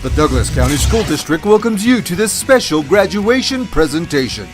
The Douglas County School District welcomes you to this special graduation presentation.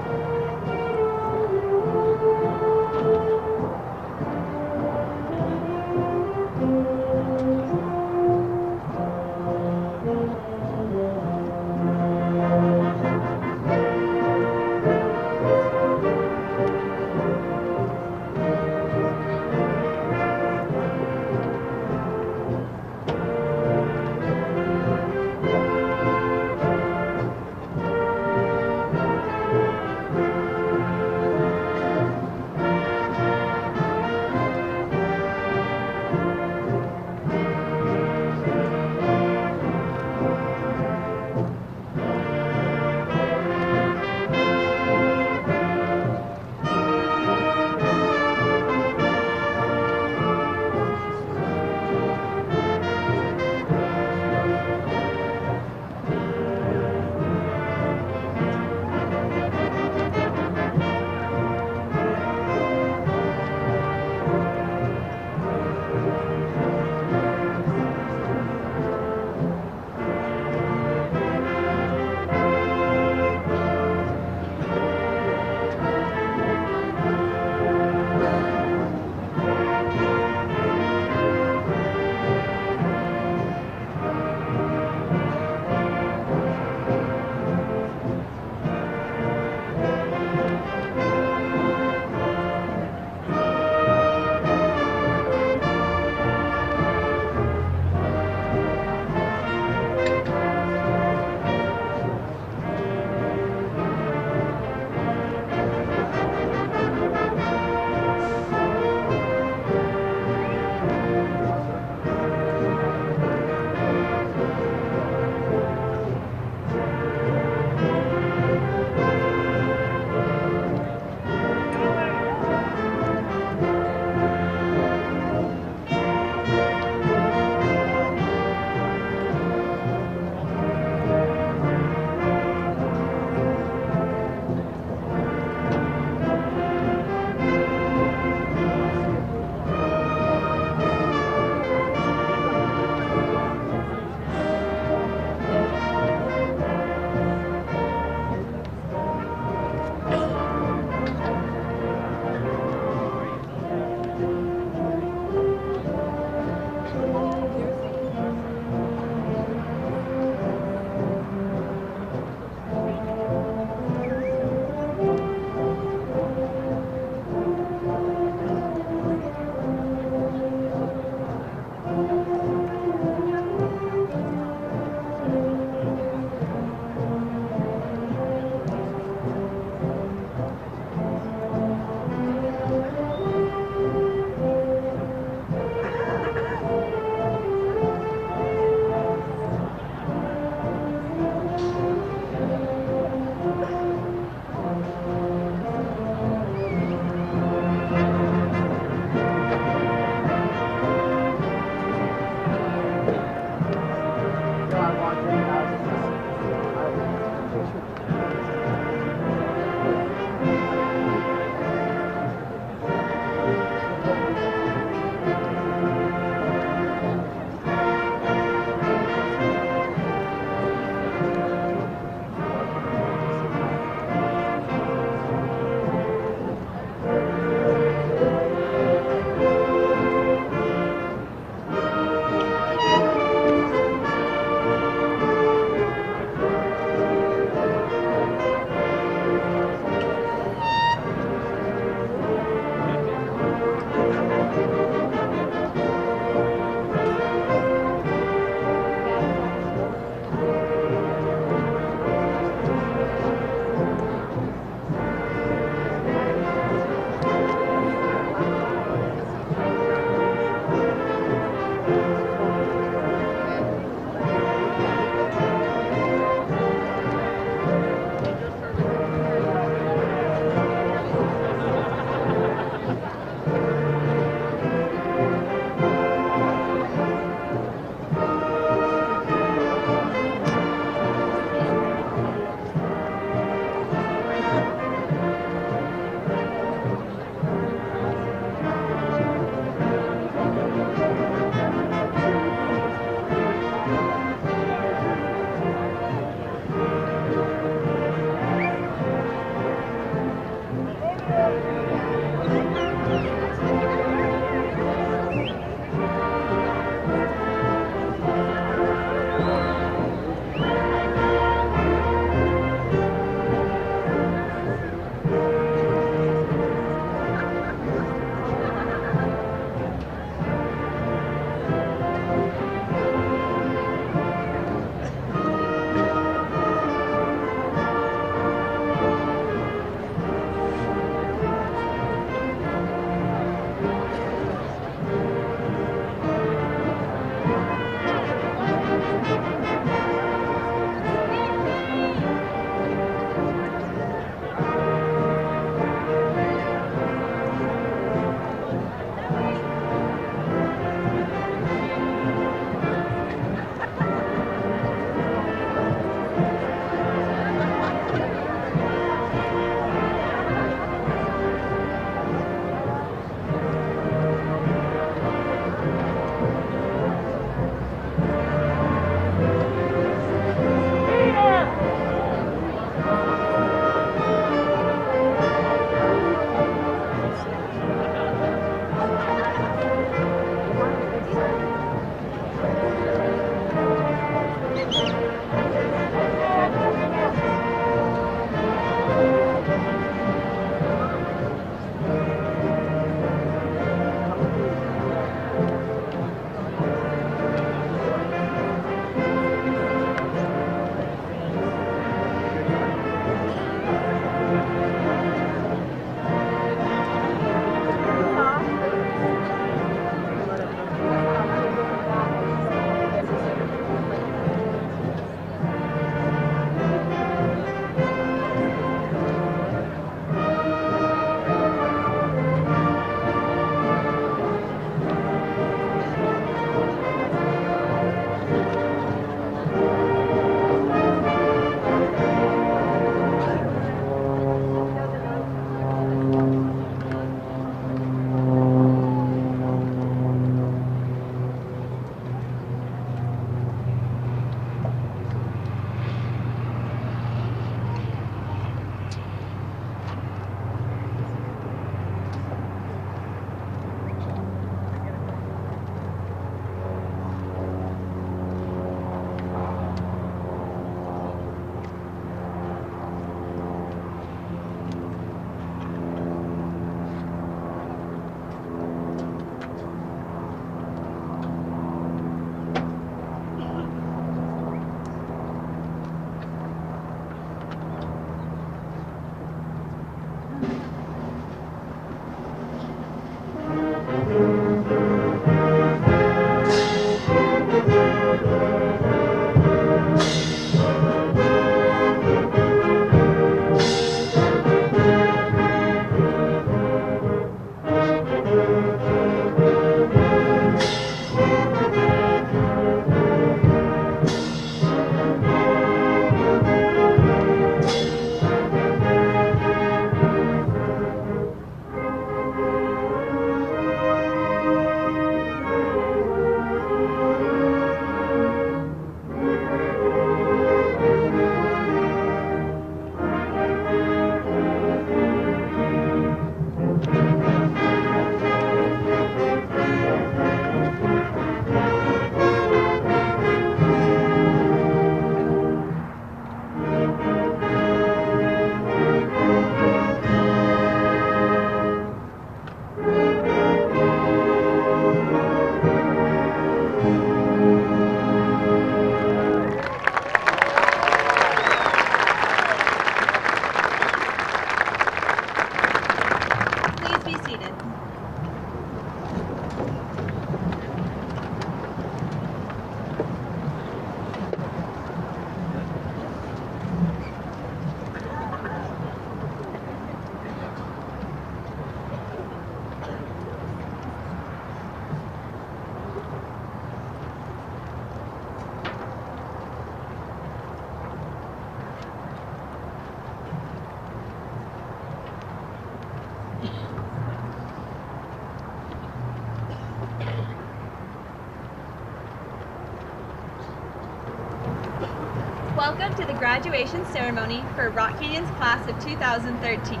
Welcome to the graduation ceremony for Rock Canyon's class of 2013.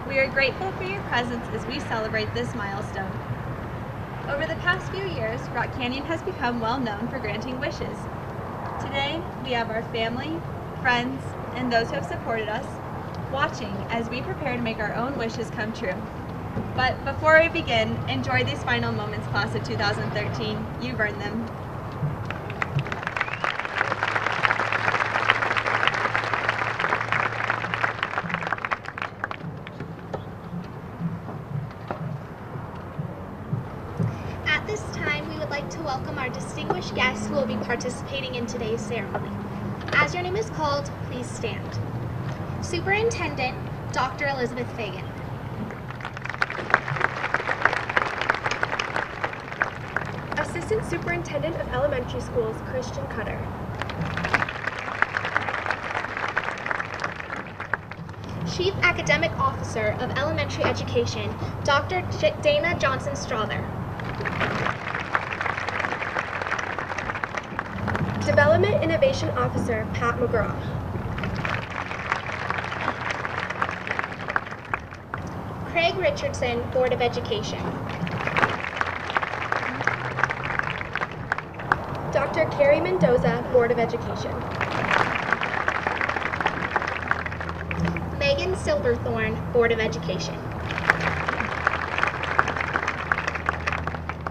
We are grateful for your presence as we celebrate this milestone. Over the past few years, Rock Canyon has become well known for granting wishes. Today, we have our family, friends, and those who have supported us watching as we prepare to make our own wishes come true. But before we begin, enjoy these final moments, class of 2013. You've earned them. At this time, we would like to welcome our distinguished guests who will be participating in today's ceremony. As your name is called, please stand. Superintendent, Dr. Elizabeth Fagan. Assistant Superintendent of Elementary Schools, Christian Cutter. Chief Academic Officer of Elementary Education, Dr. Dana Johnson-Strother. Development Innovation Officer, Pat McGraw. Craig Richardson, Board of Education. Dr. Carrie Mendoza, Board of Education. Megan Silverthorne, Board of Education.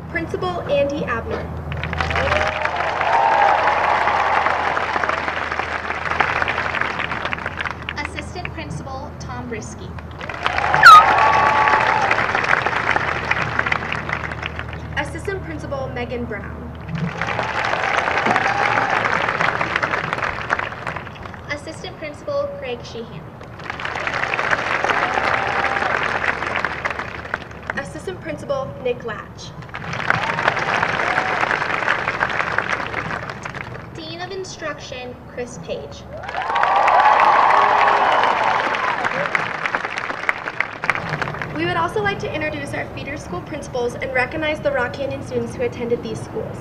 Principal Andy Abner. Assistant Principal Tom Brisky. Assistant Principal Megan Brown. Assistant Principal Craig Sheehan. Assistant Principal Nick Latch. Dean of Instruction Chris Page. We would also like to introduce our feeder school principals and recognize the Rock Canyon students who attended these schools.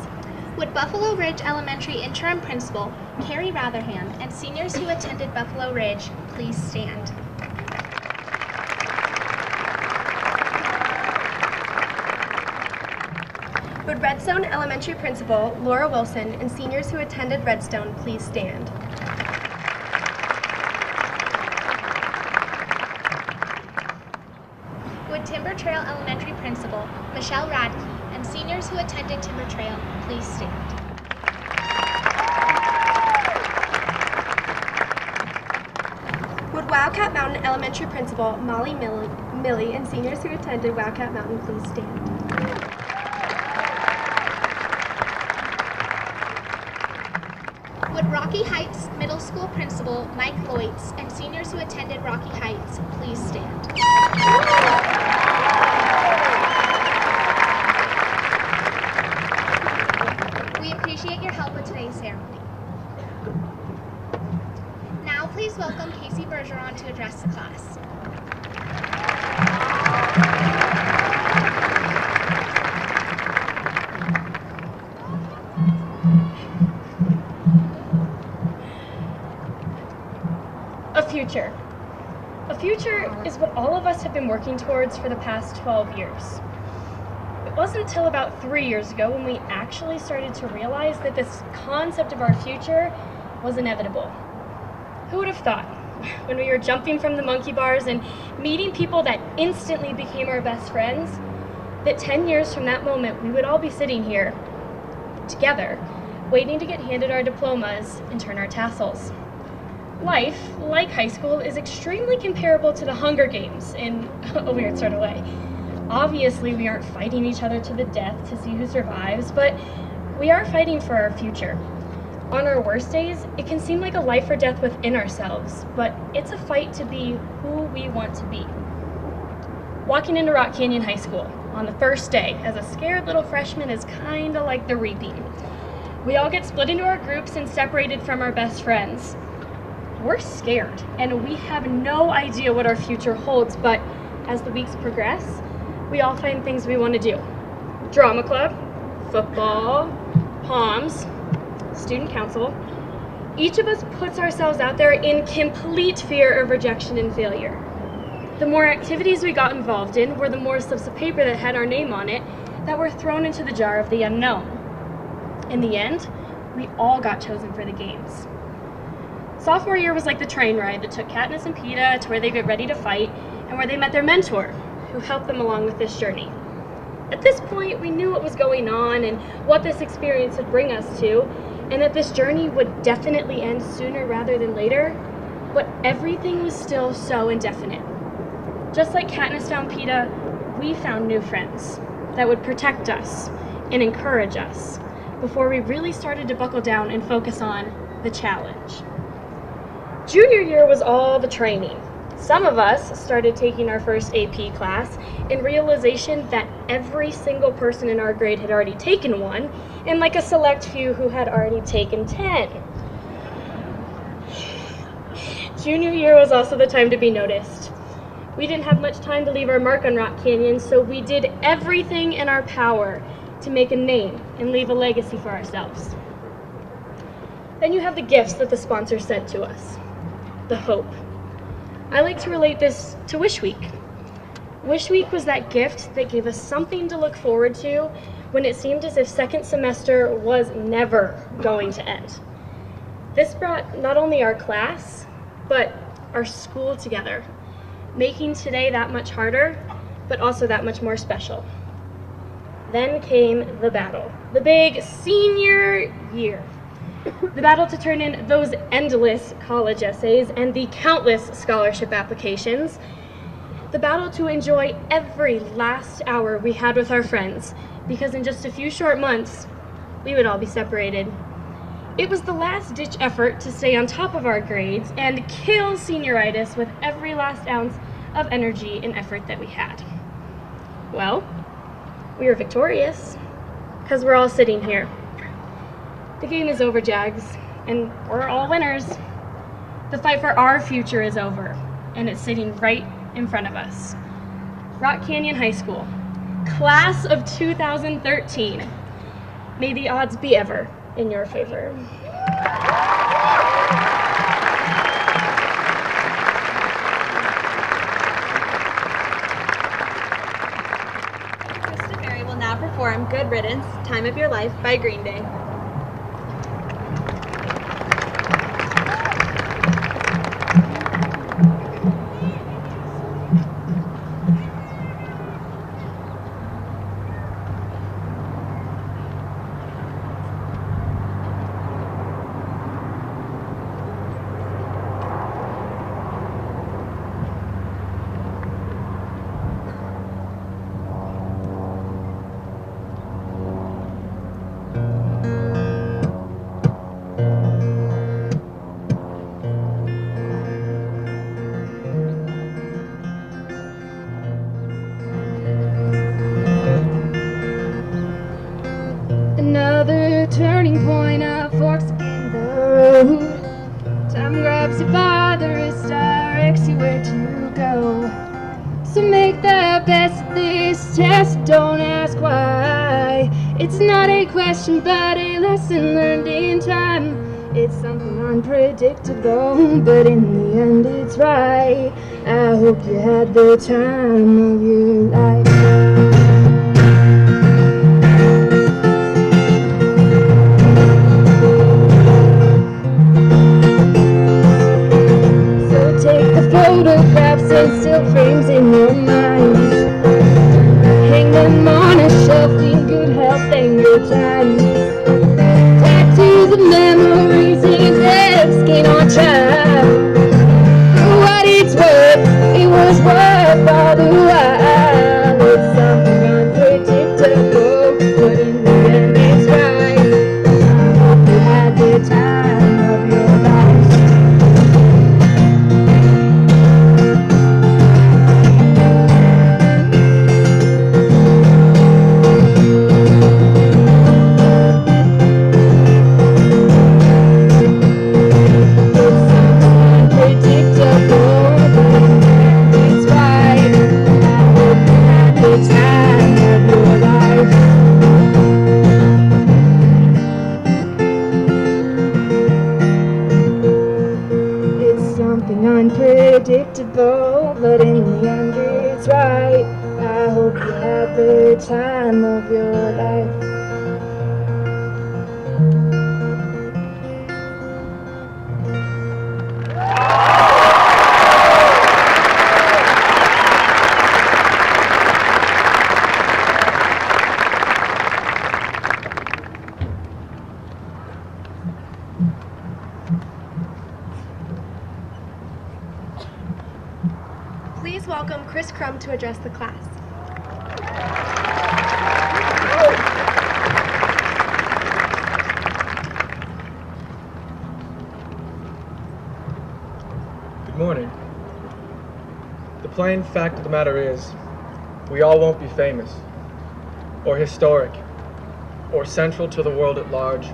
Would Buffalo Ridge Elementary Interim Principal Carrie Ratherham and seniors who attended Buffalo Ridge please stand? Would Redstone Elementary Principal Laura Wilson and seniors who attended Redstone please stand? Would Timber Trail Elementary Principal Michelle Radke and seniors who attended Timber Trail please stand? Would Wildcat Mountain Elementary Principal Molly Millie and seniors who attended Wildcat Mountain please stand? Would Rocky Heights Middle School Principal Mike Loitz and seniors who attended Rocky Heights please stand? We appreciate your help with today's ceremony. Now please welcome Casey Bergeron to address the class. A future is what all of us have been working towards for the past 12 years. It wasn't until about 3 years ago when we actually started to realize that this concept of our future was inevitable. Who would have thought, when we were jumping from the monkey bars and meeting people that instantly became our best friends, that 10 years from that moment we would all be sitting here together, waiting to get handed our diplomas and turn our tassels. Life, like high school, is extremely comparable to the Hunger Games in a weird sort of way. Obviously, we aren't fighting each other to the death to see who survives, but we are fighting for our future. On our worst days, it can seem like a life or death within ourselves, but it's a fight to be who we want to be. Walking into Rock Canyon High School on the first day as a scared little freshman is kinda like the reaping. We all get split into our groups and separated from our best friends. We're scared, and we have no idea what our future holds, but as the weeks progress, we all find things we want to do. Drama club, football, POMs, student council, Each of us puts ourselves out there in complete fear of rejection and failure. The more activities we got involved in were the more slips of paper that had our name on it that were thrown into the jar of the unknown. In the end, we all got chosen for the games. Sophomore year was like the train ride that took Katniss and Peeta to where they get ready to fight and where they met their mentor, who helped them along with this journey. At this point, we knew what was going on and what this experience would bring us to, and that this journey would definitely end sooner rather than later, but everything was still so indefinite. Just like Katniss found Peeta, we found new friends that would protect us and encourage us before we really started to buckle down and focus on the challenge. Junior year was all the training. Some of us started taking our first AP class in realization that every single person in our grade had already taken one, and like a select few who had already taken 10. Junior year was also the time to be noticed. We didn't have much time to leave our mark on Rock Canyon, so we did everything in our power to make a name and leave a legacy for ourselves. Then you have the gifts that the sponsor sent to us. The hope. I like to relate this to Wish Week. Wish Week was that gift that gave us something to look forward to when it seemed as if second semester was never going to end. This brought not only our class, but our school together, making today that much harder, but also that much more special. Then came the battle, the big senior year. The battle to turn in those endless college essays and the countless scholarship applications. The battle to enjoy every last hour we had with our friends, because in just a few short months, we would all be separated. It was the last-ditch effort to stay on top of our grades and kill senioritis with every last ounce of energy and effort that we had. Well, we were victorious, because we're all sitting here. The game is over, Jags, and we're all winners. The fight for our future is over, and it's sitting right in front of us. Rock Canyon High School, class of 2013. May the odds be ever in your favor. Krista Berry will now perform Good Riddance, Time of Your Life by Green Day. Another turning point, of forks in the road. Time grabs you by the wrist, directs you where to go. So make the best of this test, don't ask why. It's not a question, but a lesson learned in time. It's something unpredictable, but in the end it's right. I hope you had the time of your life. Photographs and still frames in your mind. Hang them on a shelf in good health and good times. Tattoos of memories and skin on trial. For what it's worth, it was worth all the while. It's something unpredictable, but in the end it's right. I hope you had the time of your life. every time of your life. Please welcome Chris Crum to address the class. Good morning. The plain fact of the matter is, we all won't be famous, or historic, or central to the world at large,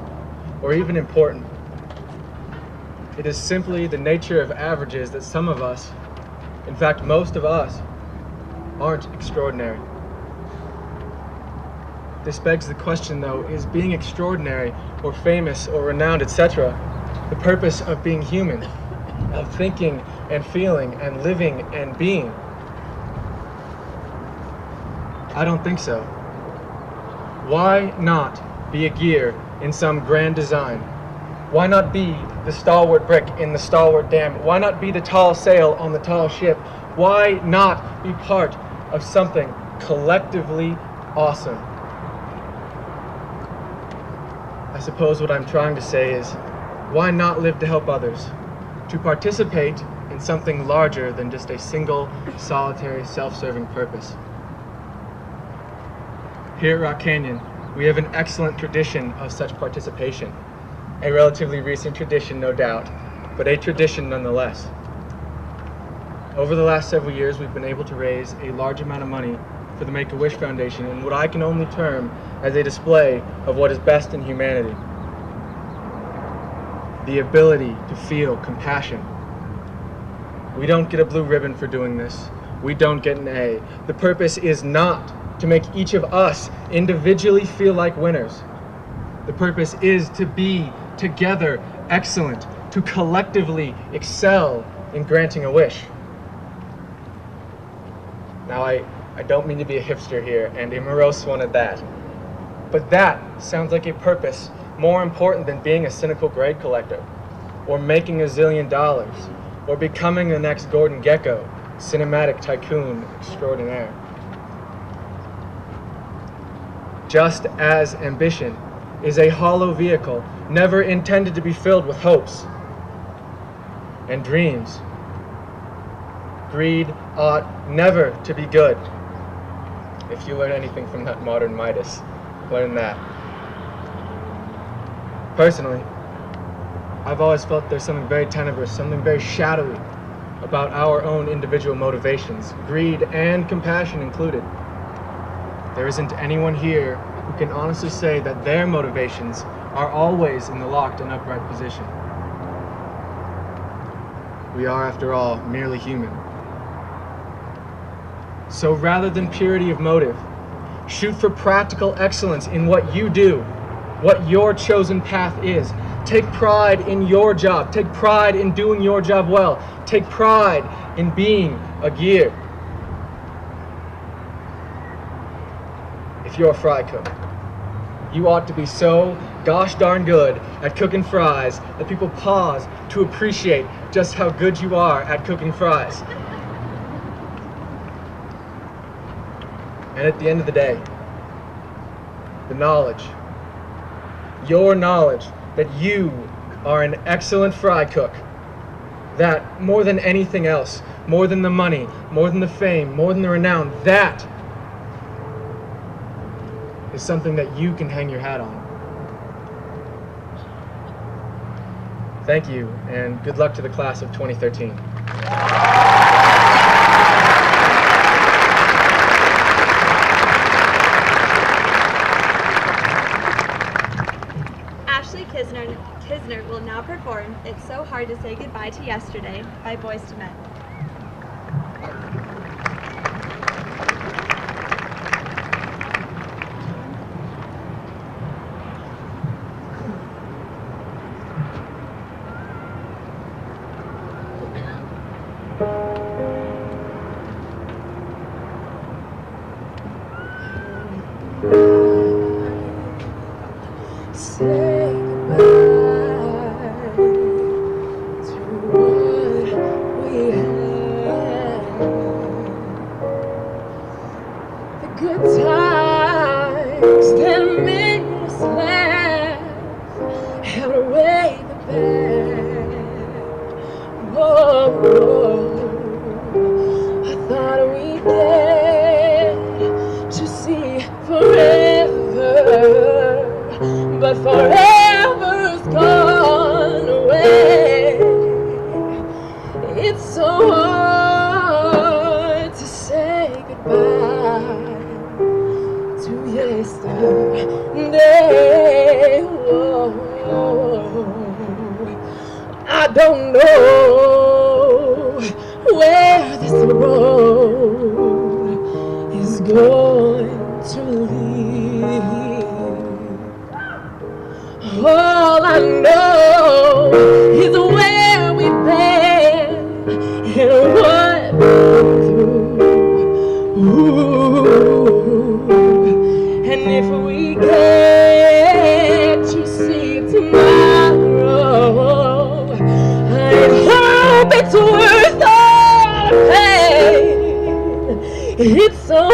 or even important. It is simply the nature of averages that some of us, in fact most of us, aren't extraordinary. This begs the question though, is being extraordinary, or famous, or renowned, etc., the purpose of being human, of thinking and feeling and living and being? I don't think so. Why not be a gear in some grand design? Why not be the stalwart brick in the stalwart dam? Why not be the tall sail on the tall ship? Why not be part of something collectively awesome? I suppose what I'm trying to say is, why not live to help others? To participate in something larger than just a single, solitary, self-serving purpose. Here at Rock Canyon, we have an excellent tradition of such participation. A relatively recent tradition, no doubt, but a tradition nonetheless. Over the last several years, we've been able to raise a large amount of money for the Make-A-Wish Foundation in what I can only term as a display of what is best in humanity. The ability to feel compassion. We don't get a blue ribbon for doing this. We don't get an A. The purpose is not to make each of us individually feel like winners. The purpose is to be together excellent, to collectively excel in granting a wish. Now, I don't mean to be a hipster here, and a morose one at that, but that sounds like a purpose more important than being a cynical grade collector, or making $1 zillion, or becoming the next Gordon Gekko, cinematic tycoon extraordinaire. Just as ambition is a hollow vehicle, never intended to be filled with hopes and dreams, greed ought never to be good. If you learn anything from that modern Midas, learn that. Personally, I've always felt there's something very tenebrous, something very shadowy about our own individual motivations, greed and compassion included. There isn't anyone here who can honestly say that their motivations are always in the locked and upright position. We are, after all, merely human. So rather than purity of motive, shoot for practical excellence in what you do, what your chosen path is. Take pride in your job. Take pride in doing your job well. Take pride in being a gear. If you're a fry cook, you ought to be so gosh darn good at cooking fries that people pause to appreciate just how good you are at cooking fries. And at the end of the day, the knowledge, your knowledge that you are an excellent fry cook, that more than anything else, more than the money, more than the fame, more than the renown, that is something that you can hang your hat on. Thank you, and good luck to the class of 2013. Kisner will now perform It's So Hard to Say Goodbye to Yesterday by Boyz II Men. say goodbye to what we had. The good times that made us laugh outweigh the bad. Whoa, I thought we'd get to see forever, but forever's gone away. It's so hard to say goodbye to yesterday. Whoa. I don't know where this road is going to lead. All I know is where we've been and what we've been through. Ooh. And if we get to see tomorrow, I hope it's worth all the pain. It's so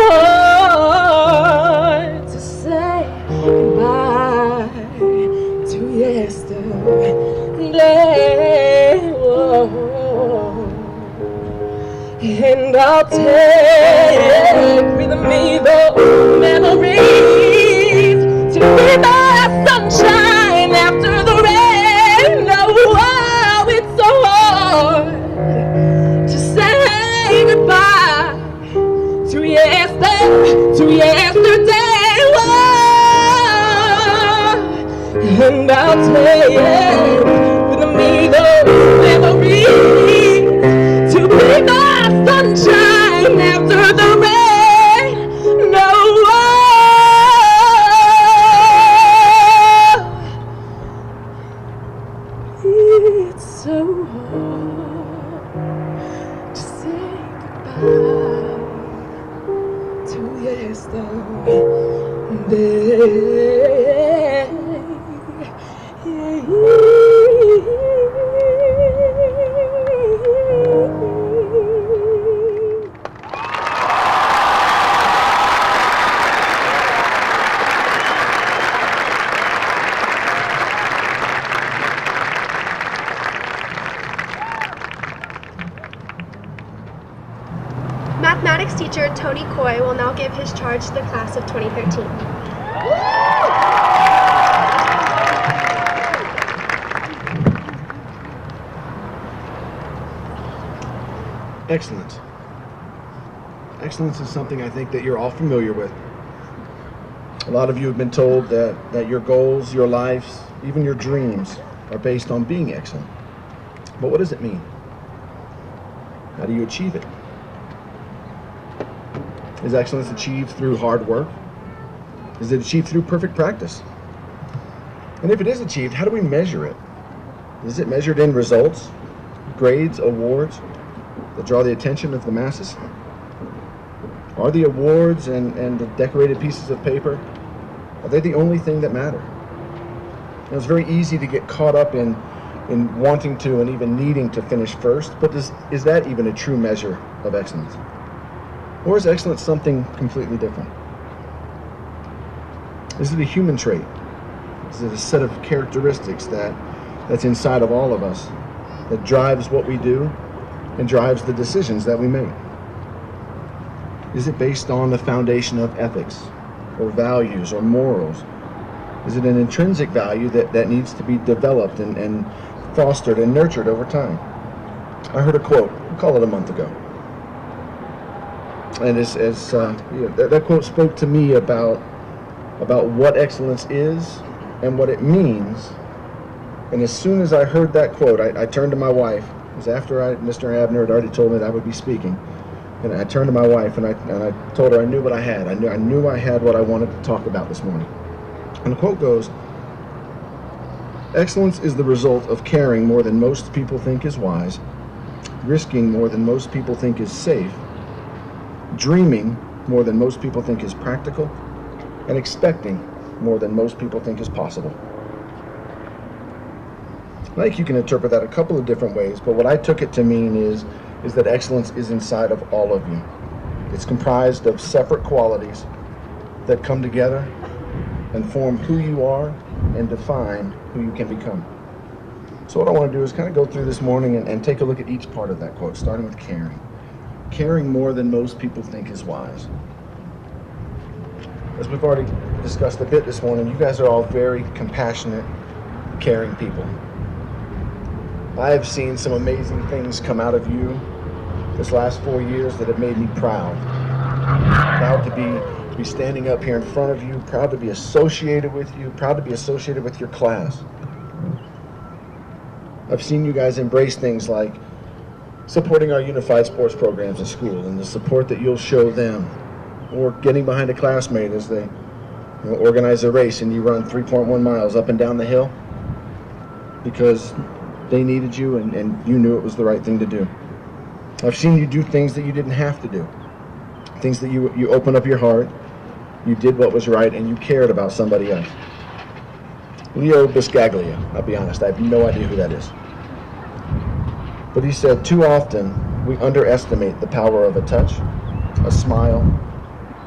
hard to say goodbye to yesterday. Whoa. And I'll take with me those memories to be my sunshine after the rain. Oh, it's so hard to say goodbye to yesterday. Whoa. And I'll take with me those memories to be my sunshine after the rain. No, it's so hard to say goodbye to yesterday. Mathematics teacher Tony Coy will now give his charge to the class of 2013. Excellence. Excellence is something I think that you're all familiar with. A lot of you have been told that your goals, your lives, even your dreams are based on being excellent. But what does it mean? How do you achieve it? Is excellence achieved through hard work? Is it achieved through perfect practice? And if it is achieved, how do we measure it? Is it measured in results, grades, awards that draw the attention of the masses? Are the awards and the decorated pieces of paper, are they the only thing that matter? Now, it's very easy to get caught up in wanting to and even needing to finish first, but is that even a true measure of excellence? Or is excellence something completely different? Is it a human trait? Is it a set of characteristics that's inside of all of us that drives what we do and drives the decisions that we make? Is it based on the foundation of ethics or values or morals? Is it an intrinsic value that needs to be developed and fostered and nurtured over time? I heard a quote, we'll call it a month ago. And that quote spoke to me about what excellence is and what it means. And as soon as I heard that quote, I turned to my wife. It was after Mr. Abner had already told me that I would be speaking. And I turned to my wife and I told her I knew what I had. I knew I had what I wanted to talk about this morning. And the quote goes, "Excellence is the result of caring more than most people think is wise, risking more than most people think is safe, dreaming more than most people think is practical, and expecting more than most people think is possible." I think you can interpret that a couple of different ways, but what I took it to mean is that excellence is inside of all of you. It's comprised of separate qualities that come together and form who you are and define who you can become. So what I want to do is kind of go through this morning and take a look at each part of that quote, starting with caring. Caring more than most people think is wise. As we've already discussed a bit this morning, you guys are all very compassionate, caring people. I have seen some amazing things come out of you this last 4 years that have made me proud. Proud to be standing up here in front of you, proud to be associated with you, proud to be associated with your class. I've seen you guys embrace things like supporting our unified sports programs in school and the support that you'll show them, or getting behind a classmate as they organize a race and you run 3.1 miles up and down the hill because they needed you and you knew it was the right thing to do. I've seen you do things that you didn't have to do. Things that you opened up your heart, you did what was right, and you cared about somebody else. Leo Biscaglia, I'll be honest, I have no idea who that is. But he said, too often we underestimate the power of a touch, a smile,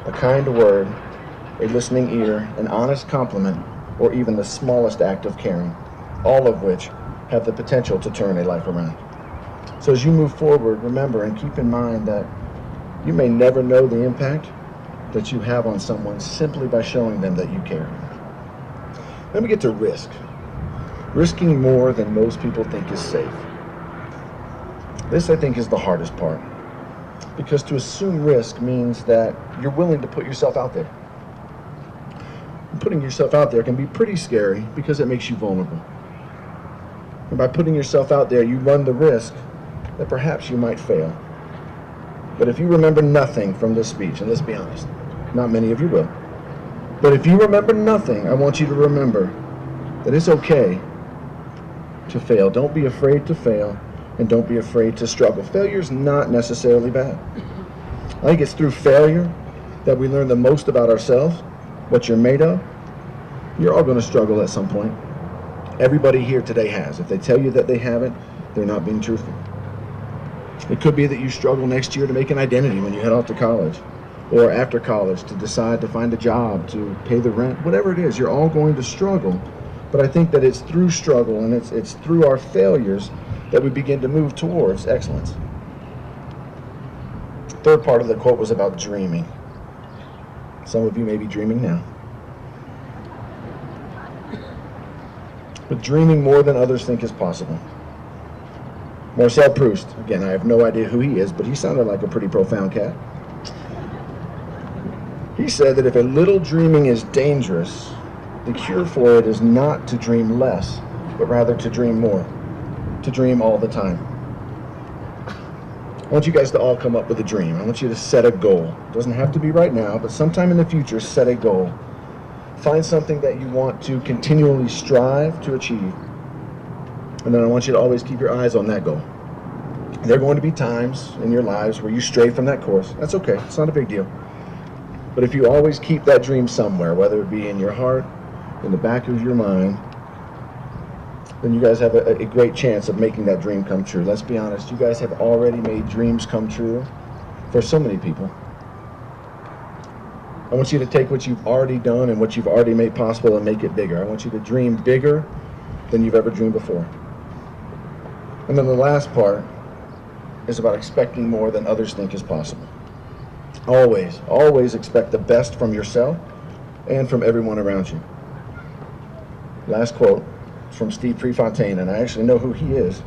a kind word, a listening ear, an honest compliment, or even the smallest act of caring, all of which have the potential to turn a life around. So as you move forward, remember and keep in mind that you may never know the impact that you have on someone simply by showing them that you care. Then we get to risk. Risking more than most people think is safe. This, I think, is the hardest part. Because to assume risk means that you're willing to put yourself out there. And putting yourself out there can be pretty scary because it makes you vulnerable. And by putting yourself out there, you run the risk that perhaps you might fail. But if you remember nothing from this speech, and let's be honest, not many of you will, but if you remember nothing, I want you to remember that it's okay to fail. Don't be afraid to fail, and don't be afraid to struggle. Failure is not necessarily bad. I think it's through failure that we learn the most about ourselves, what you're made of. You're all going to struggle at some point. Everybody here today has. If they tell you that they haven't, they're not being truthful. It could be that you struggle next year to make an identity when you head off to college, or after college to decide to find a job, to pay the rent, whatever it is, you're all going to struggle. But I think that it's through struggle and it's through our failures that we begin to move towards excellence. Third part of the quote was about dreaming. Some of you may be dreaming now. But dreaming more than others think is possible. Marcel Proust, again, I have no idea who he is, but he sounded like a pretty profound cat. He said that if a little dreaming is dangerous, the cure for it is not to dream less, but rather to dream more, to dream all the time. I want you guys to all come up with a dream. I want you to set a goal. It doesn't have to be right now, but sometime in the future, set a goal. Find something that you want to continually strive to achieve. And then I want you to always keep your eyes on that goal. There are going to be times in your lives where you stray from that course. That's okay. It's not a big deal. But if you always keep that dream somewhere, whether it be in your heart, in the back of your mind, then you guys have a great chance of making that dream come true. Let's be honest, you guys have already made dreams come true for so many people. I want you to take what you've already done and what you've already made possible and make it bigger. I want you to dream bigger than you've ever dreamed before. And then the last part is about expecting more than others think is possible. Always, always expect the best from yourself and from everyone around you. Last quote from Steve Prefontaine, and I actually know who he is.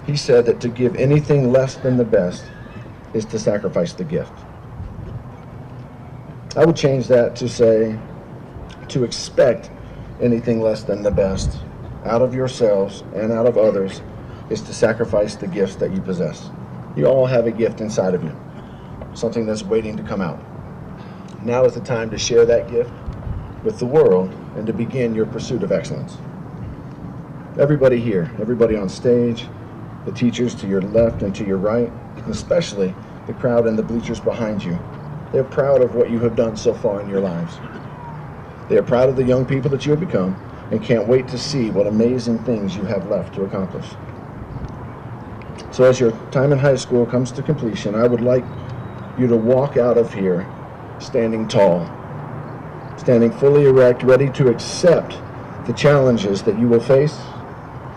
He said that to give anything less than the best is to sacrifice the gift. I would change that to say, to expect anything less than the best out of yourselves and out of others is to sacrifice the gifts that you possess. You all have a gift inside of you, something that's waiting to come out. Now is the time to share that gift with the world and to begin your pursuit of excellence. Everybody here, everybody on stage, the teachers to your left and to your right, and especially the crowd in the bleachers behind you, they're proud of what you have done so far in your lives. They are proud of the young people that you have become, and can't wait to see what amazing things you have left to accomplish. So as your time in high school comes to completion, I would like you to walk out of here standing tall, standing fully erect, ready to accept the challenges that you will face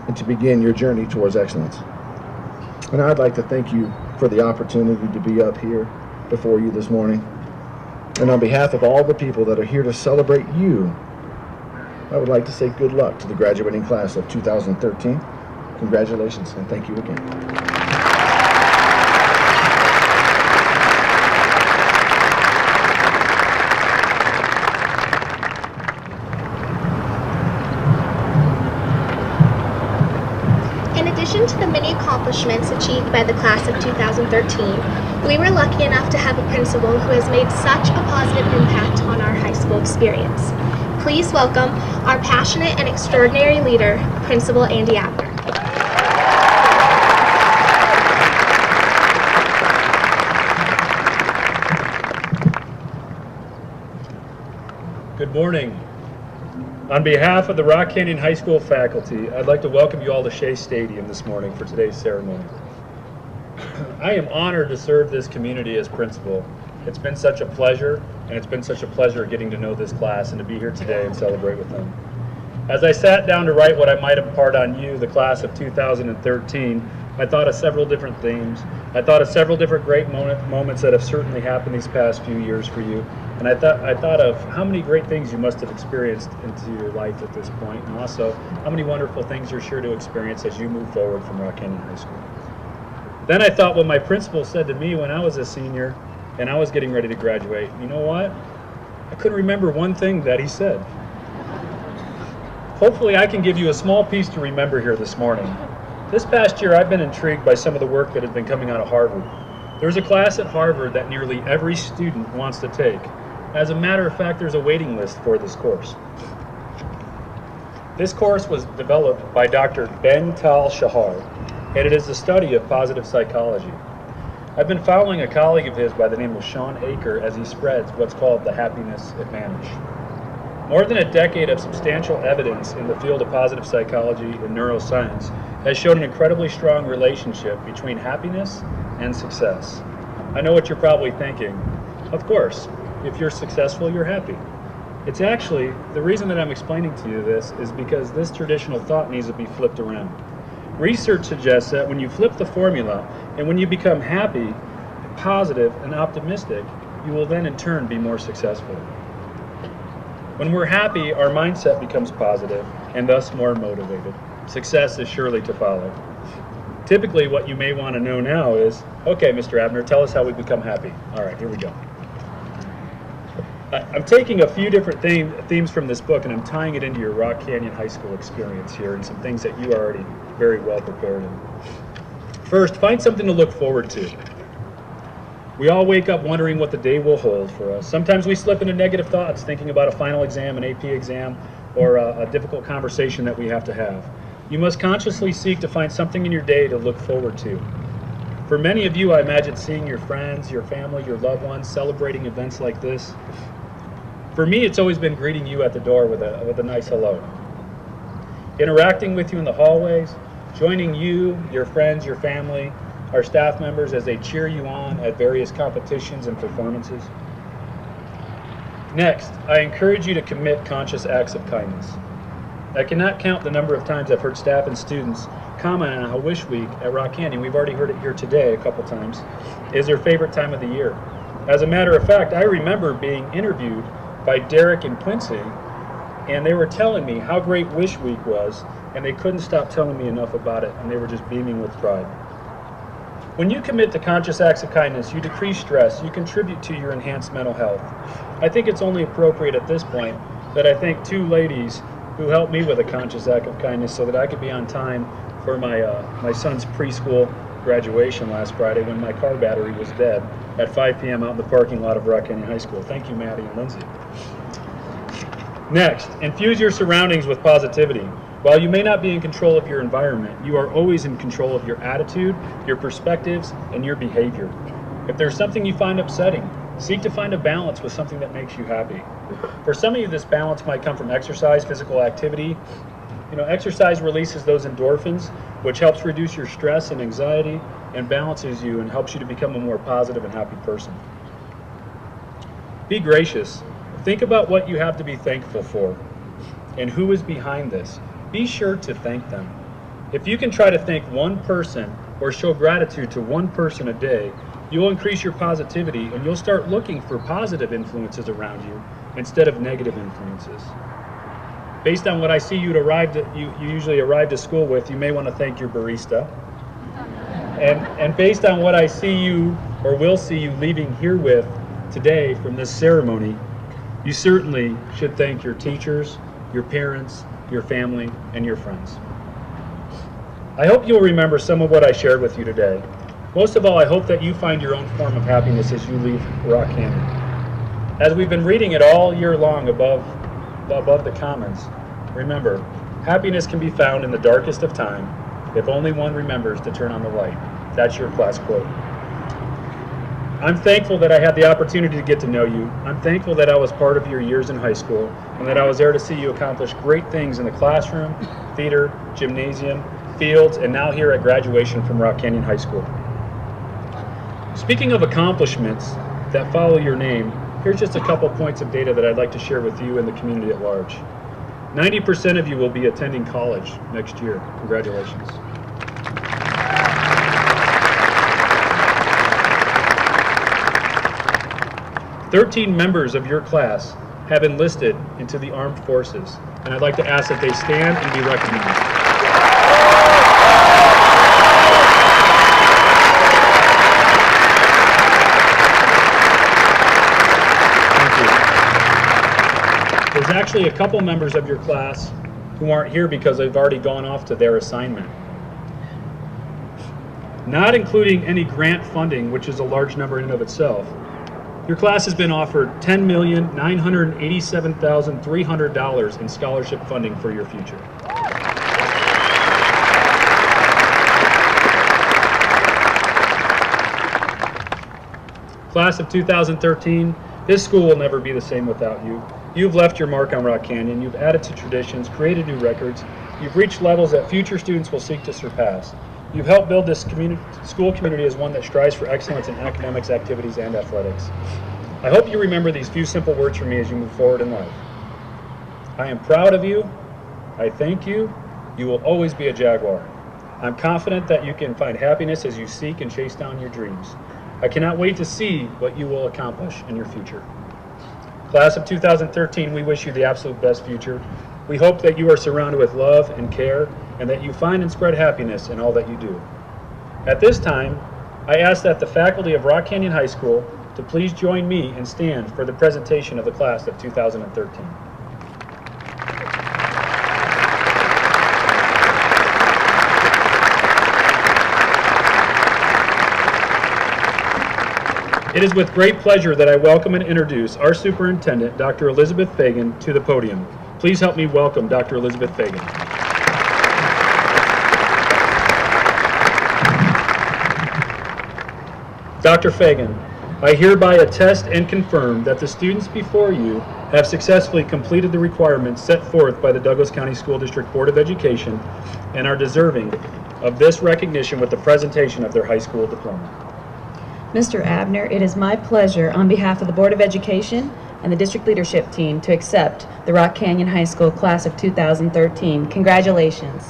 and to begin your journey towards excellence. And I'd like to thank you for the opportunity to be up here before you this morning. And on behalf of all the people that are here to celebrate you, I would like to say good luck to the graduating class of 2013. Congratulations, and thank you again. In addition to the many accomplishments achieved by the class of 2013, we were lucky enough to have a principal who has made such a positive impact on our high school experience. Please welcome our passionate and extraordinary leader, Principal Andy Abner. Good morning. On behalf of the Rock Canyon High School faculty, I'd like to welcome you all to Shea Stadium this morning for today's ceremony. I am honored to serve this community as principal. It's been such a pleasure, and it's been such a pleasure getting to know this class and to be here today and celebrate with them. As I sat down to write what I might impart on you, the class of 2013, I thought of several different themes. I thought of several different great moments that have certainly happened these past few years for you. And I thought of how many great things you must have experienced into your life at this point, and also how many wonderful things you're sure to experience as you move forward from Rock Canyon High School. Then I thought what my principal said to me when I was a senior and I was getting ready to graduate. You know what? I couldn't remember one thing that he said. Hopefully I can give you a small piece to remember here this morning. This past year I've been intrigued by some of the work that has been coming out of Harvard. There's a class at Harvard that nearly every student wants to take. As a matter of fact, there's a waiting list for this course. This course was developed by Dr. Ben Tal Shahar, and it is the study of positive psychology. I've been following a colleague of his by the name of Sean Aker as he spreads what's called the happiness advantage. More than a decade of substantial evidence in the field of positive psychology and neuroscience has shown an incredibly strong relationship between happiness and success. I know what you're probably thinking. Of course, if you're successful, you're happy. It's actually, the reason that I'm explaining to you this is because this traditional thought needs to be flipped around. Research suggests that when you flip the formula and when you become happy, positive, and optimistic, you will then in turn be more successful. When we're happy, our mindset becomes positive and thus more motivated. Success is surely to follow. Typically, what you may want to know now is, okay, Mr. Abner, tell us how we become happy. All right, here we go. I'm taking a few different themes from this book and I'm tying it into your Rock Canyon High School experience here and some things that you are already very well prepared in. First, find something to look forward to. We all wake up wondering what the day will hold for us. Sometimes we slip into negative thoughts, thinking about a final exam, an AP exam, or a difficult conversation that we have to have. You must consciously seek to find something in your day to look forward to. For many of you, I imagine seeing your friends, your family, your loved ones, celebrating events like this. For me, it's always been greeting you at the door with a nice hello. Interacting with you in the hallways, joining you, your friends, your family, our staff members as they cheer you on at various competitions and performances. Next, I encourage you to commit conscious acts of kindness. I cannot count the number of times I've heard staff and students comment on how Wish Week at Rock Canyon, we've already heard it here today a couple times, is their favorite time of the year. As a matter of fact, I remember being interviewed by Derek and Quincy, and they were telling me how great Wish Week was, and they couldn't stop telling me enough about it, and they were just beaming with pride. When you commit to conscious acts of kindness, you decrease stress, you contribute to your enhanced mental health. I think it's only appropriate at this point that I thank two ladies who helped me with a conscious act of kindness so that I could be on time for my son's preschool graduation last Friday when my car battery was dead at 5 p.m. out in the parking lot of Rock Canyon High School. Thank you, Maddie and Lindsay. Next, infuse your surroundings with positivity. While you may not be in control of your environment, you are always in control of your attitude, your perspectives, and your behavior. If there's something you find upsetting, Seek to find a balance with something that makes you happy. For some of you, this balance might come from exercise, physical activity. Exercise releases those endorphins, which helps reduce your stress and anxiety and balances you and helps you to become a more positive and happy person. Be gracious. Think about what you have to be thankful for and who is behind this. Be sure to thank them. If you can try to thank one person or show gratitude to one person a day, you'll increase your positivity and you'll start looking for positive influences around you instead of negative influences. Based on what I see you usually arrive to school with, you may want to thank your barista. And based on what I see you or will see you leaving here with today from this ceremony, you certainly should thank your teachers, your parents, your family, and your friends. I hope you'll remember some of what I shared with you today. Most of all, I hope that you find your own form of happiness as you leave Rock Canyon. As we've been reading it all year long above the Commons, remember, happiness can be found in the darkest of time if only one remembers to turn on the light. That's your class quote. I'm thankful that I had the opportunity to get to know you. I'm thankful that I was part of your years in high school and that I was there to see you accomplish great things in the classroom, theater, gymnasium, fields, and now here at graduation from Rock Canyon High School. Speaking of accomplishments that follow your name, here's just a couple points of data that I'd like to share with you and the community at large. 90% of you will be attending college next year. Congratulations. "13 members of your class have enlisted into the armed forces, and I'd like to ask that they stand and be recognized. There's actually a couple members of your class who aren't here because they've already gone off to their assignment. Not including any grant funding, which is a large number in and of itself, your class has been offered $10,987,300 in scholarship funding for your future. Class of 2013, this school will never be the same without you. You've left your mark on Rock Canyon. You've added to traditions, created new records. You've reached levels that future students will seek to surpass. You've helped build this school community as one that strives for excellence in academics, activities, and athletics. I hope you remember these few simple words from me as you move forward in life. I am proud of you. I thank you. You will always be a Jaguar. I'm confident that you can find happiness as you seek and chase down your dreams. I cannot wait to see what you will accomplish in your future. Class of 2013, we wish you the absolute best future. We hope that you are surrounded with love and care and that you find and spread happiness in all that you do. At this time, I ask that the faculty of Rock Canyon High School to please join me and stand for the presentation of the class of 2013. It is with great pleasure that I welcome and introduce our superintendent, Dr. Elizabeth Fagan, to the podium. Please help me welcome Dr. Elizabeth Fagan. Dr. Fagan, I hereby attest and confirm that the students before you have successfully completed the requirements set forth by the Douglas County School District Board of Education and are deserving of this recognition with the presentation of their high school diploma. Mr. Abner, it is my pleasure on behalf of the Board of Education and the district leadership team to accept the Rock Canyon High School class of 2013. Congratulations.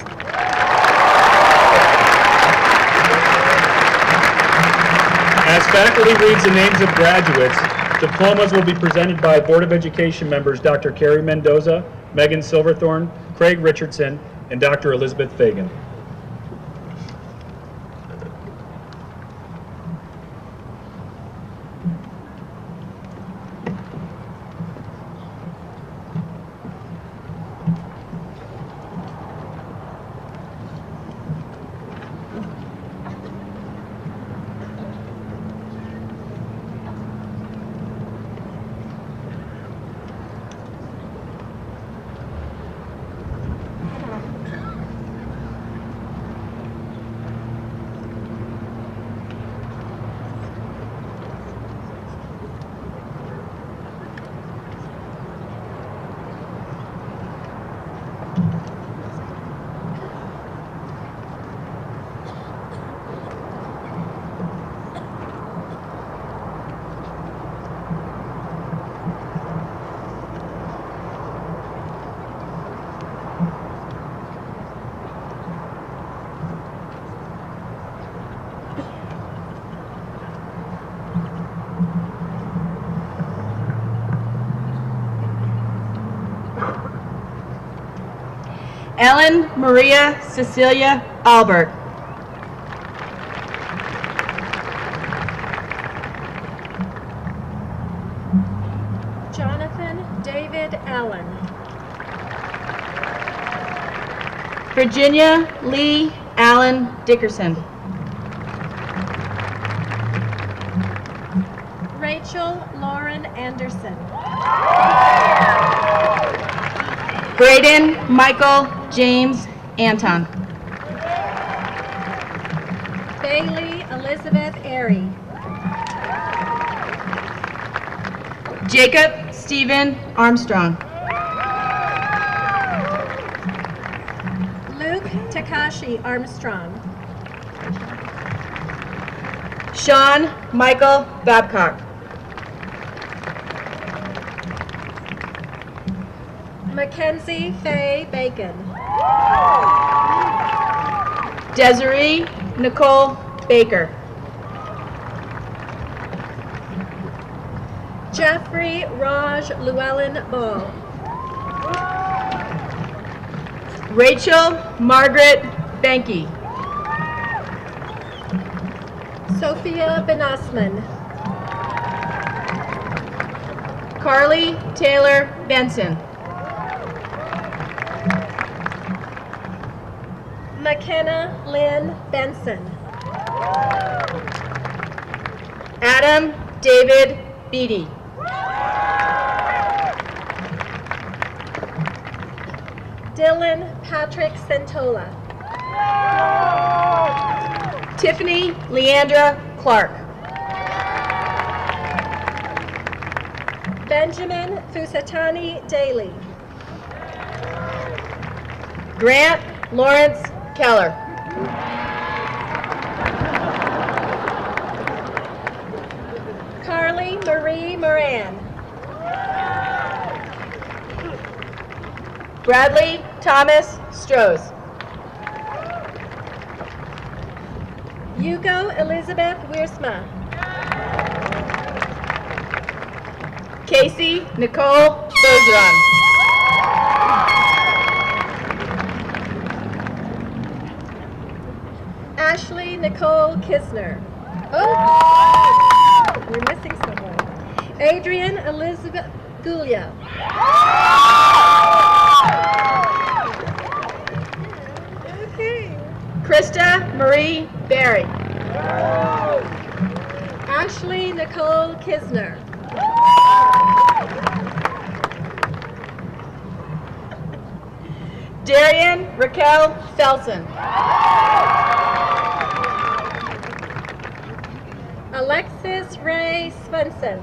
As faculty reads the names of graduates, diplomas will be presented by Board of Education members Dr. Carrie Mendoza, Megan Silverthorne, Craig Richardson, and Dr. Elizabeth Fagan. Ellen Maria Cecilia Albert. Jonathan David Allen. Virginia Lee Allen Dickerson. Rachel Lauren Anderson. Braden Michael James Anton. Bailey Elizabeth Airy. Jacob Stephen Armstrong. Luke Takashi Armstrong. Sean Michael Babcock. Mackenzie Faye Bacon. Desiree Nicole Baker. Jeffrey Raj Llewellyn Ball. Rachel Margaret Banky. Sophia Benasman. Carly Taylor Benson. McKenna Lynn Benson. Adam David Beatty. Dylan Patrick Centola. Tiffany Leandra Clark. Benjamin Fusatani Daly. Grant Lawrence Keller. Carly Marie Moran. Bradley Thomas Strohs. Hugo Elizabeth Wiersma. Casey Nicole Bergeron. Ashley Nicole Kisner. Oh, we're missing someone. Adrian Elizabeth Gulia. Okay. Krista Marie Berry. Ashley Nicole Kisner. Darian Raquel Felson. Alexis Ray Svensson.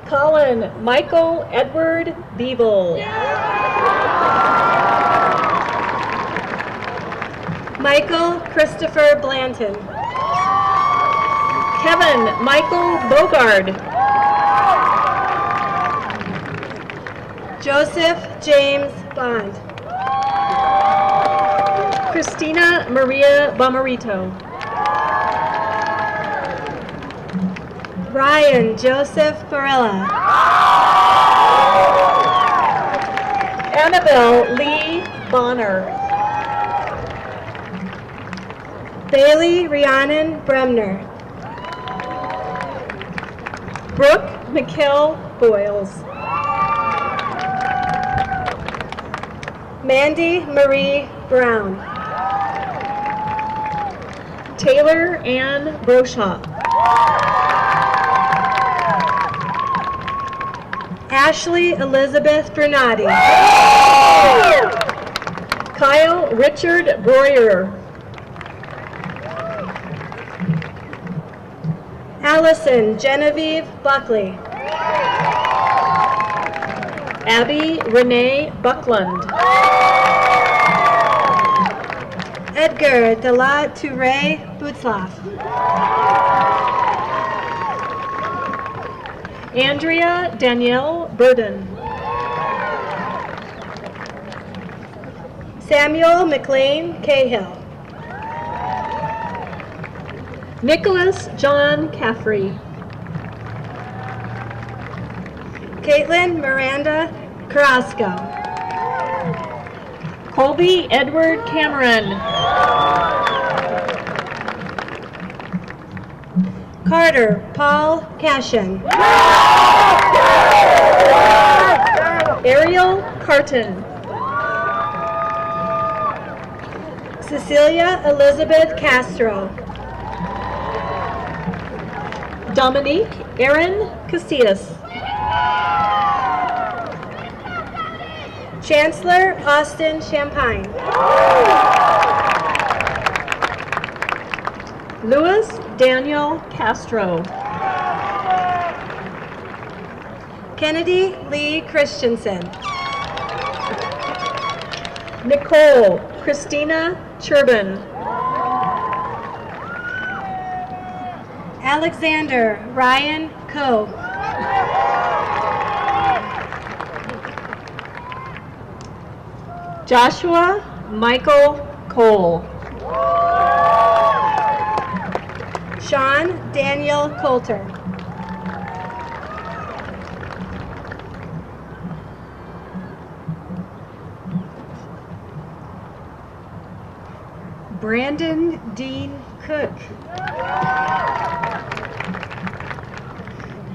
Colin Michael Edward Beeble. Michael Christopher Blanton. Kevin Michael Bogard. Joseph James Bond. Christina Maria Bomarito. Ryan Joseph Barilla. Annabelle Lee Bonner. Bailey Rhiannon Bremner. Brooke McKill Boyles. Mandy Marie Brown. Taylor Ann Broshop. Ashley Elizabeth Bernardi. Kyle Richard Breuer. Allison Genevieve Buckley. Abby Renee Buckland. Edgar De La Touré Butzlaff. Andrea Danielle Burden. Samuel McLean Cahill. Nicholas John Caffrey. Caitlin Miranda Carrasco. Colby Edward Cameron. Carter Paul Cashin. Ariel Carton. Cecilia Elizabeth Castro. Dominique Aaron Casillas. Chancellor Austin Champagne. Louis Daniel Castro. Kennedy Lee Christensen. Nicole Christina Churban. Alexander Ryan Coe. Joshua Michael Cole. Sean Daniel Coulter. Brandon Dean Cook.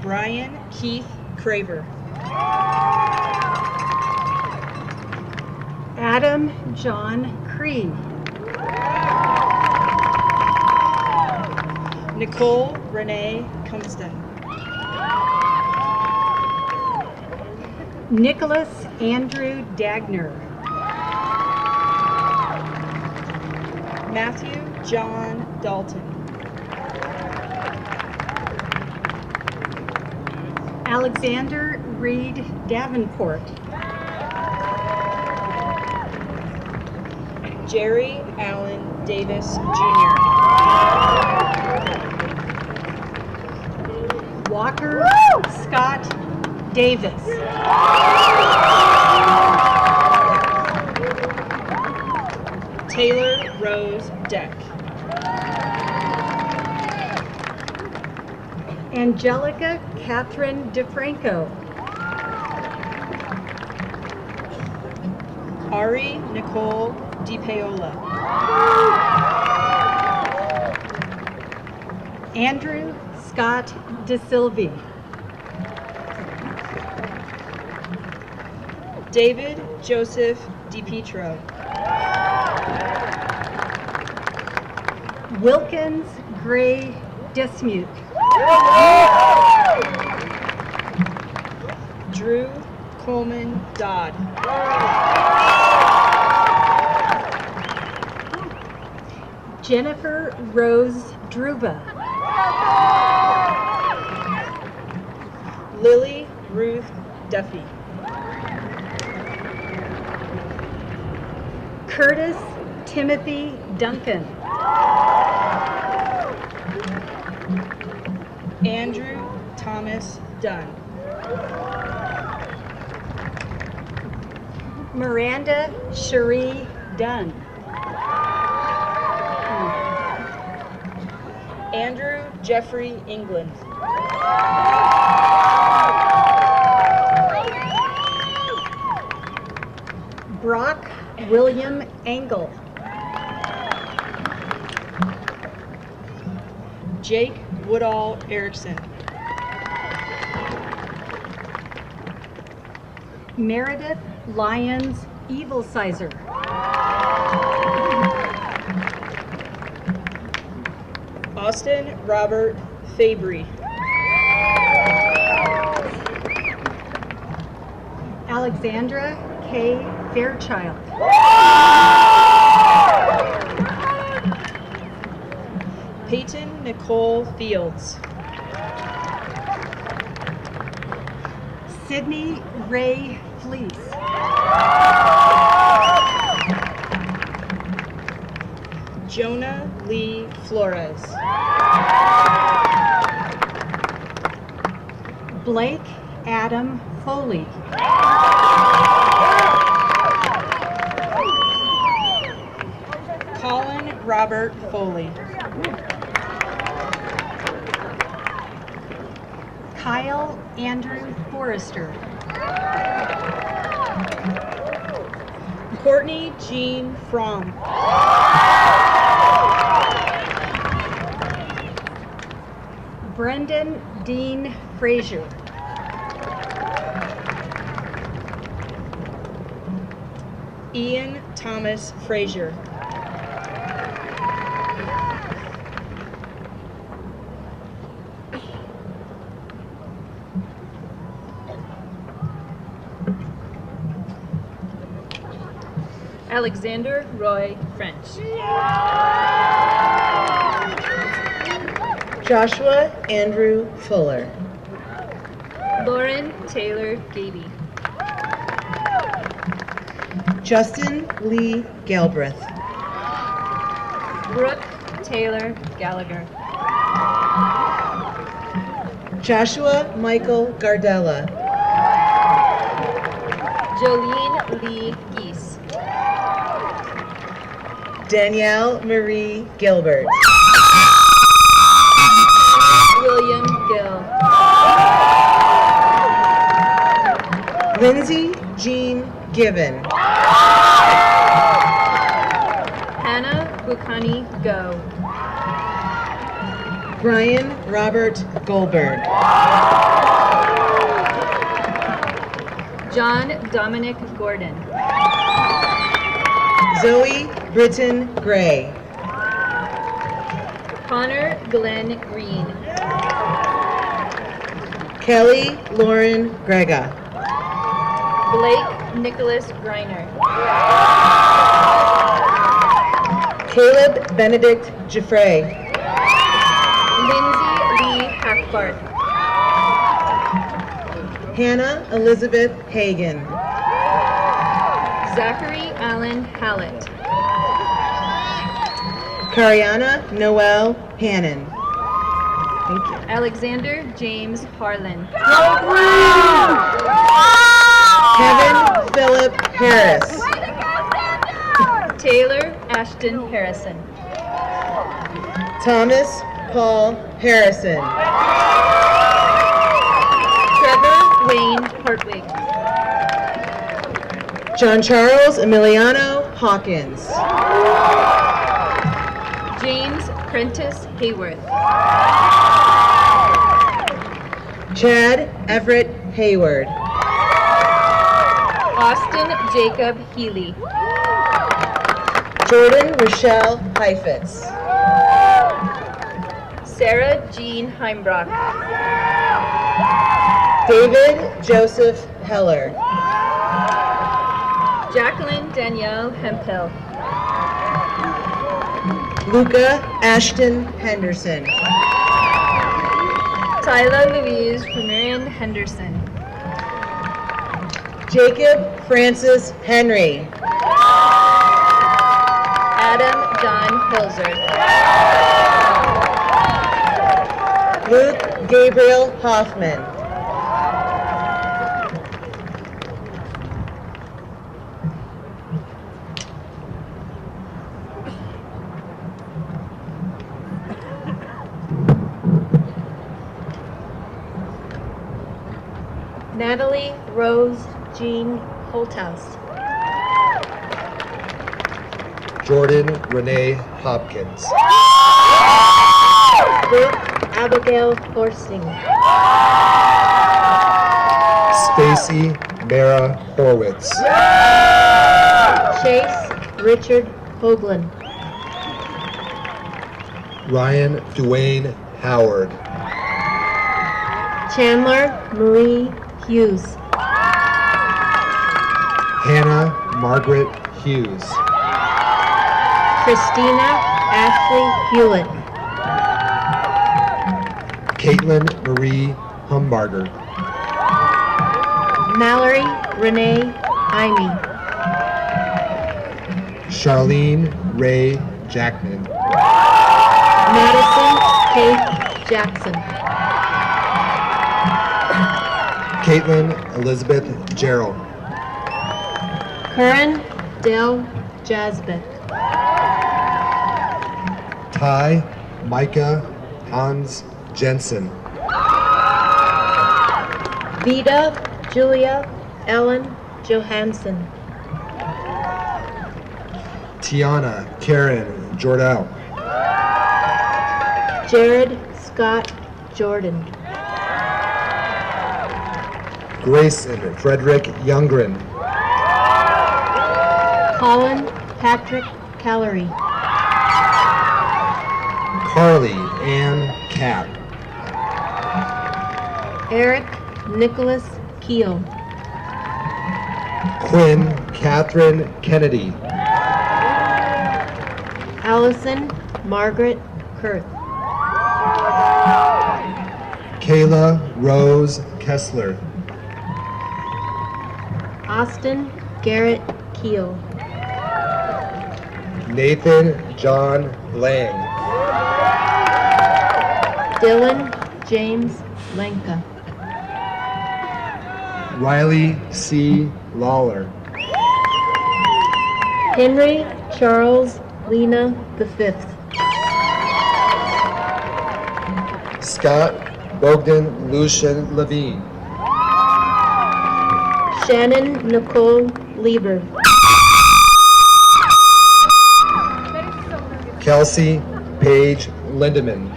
Brian Keith Craver. Adam John Cree. Nicole Renee Kumston. Nicholas Andrew Dagner. Matthew John Dalton. Alexander Reed Davenport. Jerry Allen Davis Jr. Walker Scott Davis. Taylor Rose Deck. Angelica Catherine DeFranco. Ari Nicole DiPaola. Andrew Scott DeSilvi. David Joseph DiPietro. Wilkins Gray Dismute. Drew Coleman Dodd. Jennifer Rose Druba. Lily Ruth Duffy. Curtis Timothy Duncan. Andrew Thomas Dunn. Miranda Cherie Dunn. Andrew Jeffrey England. Brock William Engel. Jake Woodall Erickson. Meredith Lyons Evilsizer. Austin Robert Fabry. Alexandra K. Fairchild. Peyton Nicole Fields. Sydney Ray Fleece. Jonah Lee Flores. Blake Adam Foley. Robert Foley. Kyle Andrew Forrester. Courtney Jean Fromm. Brendan Dean Frazier. Ian Thomas Frazier. Alexander Roy French. Joshua Andrew Fuller. Lauren Taylor Gaby. Justin Lee Galbraith. Brooke Taylor Gallagher. Joshua Michael Gardella. Jolene Lee Geese. Danielle Marie Gilbert. William Gill. Lindsay Jean Given. Hannah Bukani Go. Brian Robert Goldberg. John Dominic Gordon. Zoe Britton Gray. Connor Glenn Green. Kelly Lauren Grega. Blake Nicholas Griner. Caleb Benedict Giffray. Lindsay Lee Hackbart. Hannah Elizabeth Hagan. Zachary Allen Hallett. Kariana Noel Hannon. Thank you. Alexander James Harlan. Kevin Philip Harris. Taylor Ashton Harrison. Thomas Paul Harrison. Trevor Wayne Hartwig. John Charles Emiliano Hawkins. James Prentice Hayworth. Chad Everett Hayward. Austin Jacob Healy. Jordan Rochelle Heifetz. Sarah Jean Heimbrock. David Joseph Heller. Jacqueline Danielle Hemphill. Luca Ashton Henderson. Tyler Louise Marion Henderson. Jacob Francis Henry. Adam Don Hilzer. Luke Gabriel Hoffman. Natalie Rose Jean Holthouse. Jordan Renee Hopkins. Brooke Abigail Horsting. Stacy Mara Horwitz. Chase Richard Hoagland. Ryan Duane Howard. Chandler Marie Hughes. Hannah Margaret Hughes. Christina Ashley Hewlett. Caitlin Marie Humbarger. Mallory Renee Imey. Charlene Ray Jackman. Madison Kate Jackson. Caitlin Elizabeth Gerald. Curran Dale Jasbeck. Ty Micah Hans Jensen. Vida Julia Ellen Johansson. Tiana Karen Jordao. Jared Scott Jordan. Grayson Frederick Youngren. Colin Patrick Callery. Carly Ann Cap. Eric Nicholas Keel. Quinn Catherine Kennedy. Allison Margaret Kurth. Kayla Rose Kessler. Austin Garrett Keel. Nathan John Lang. Dylan James Lenka. Riley C. Lawler. Henry Charles Lena V. Scott Bogdan Lucian Levine. Shannon Nicole Lieber. Kelsey Paige Lindeman.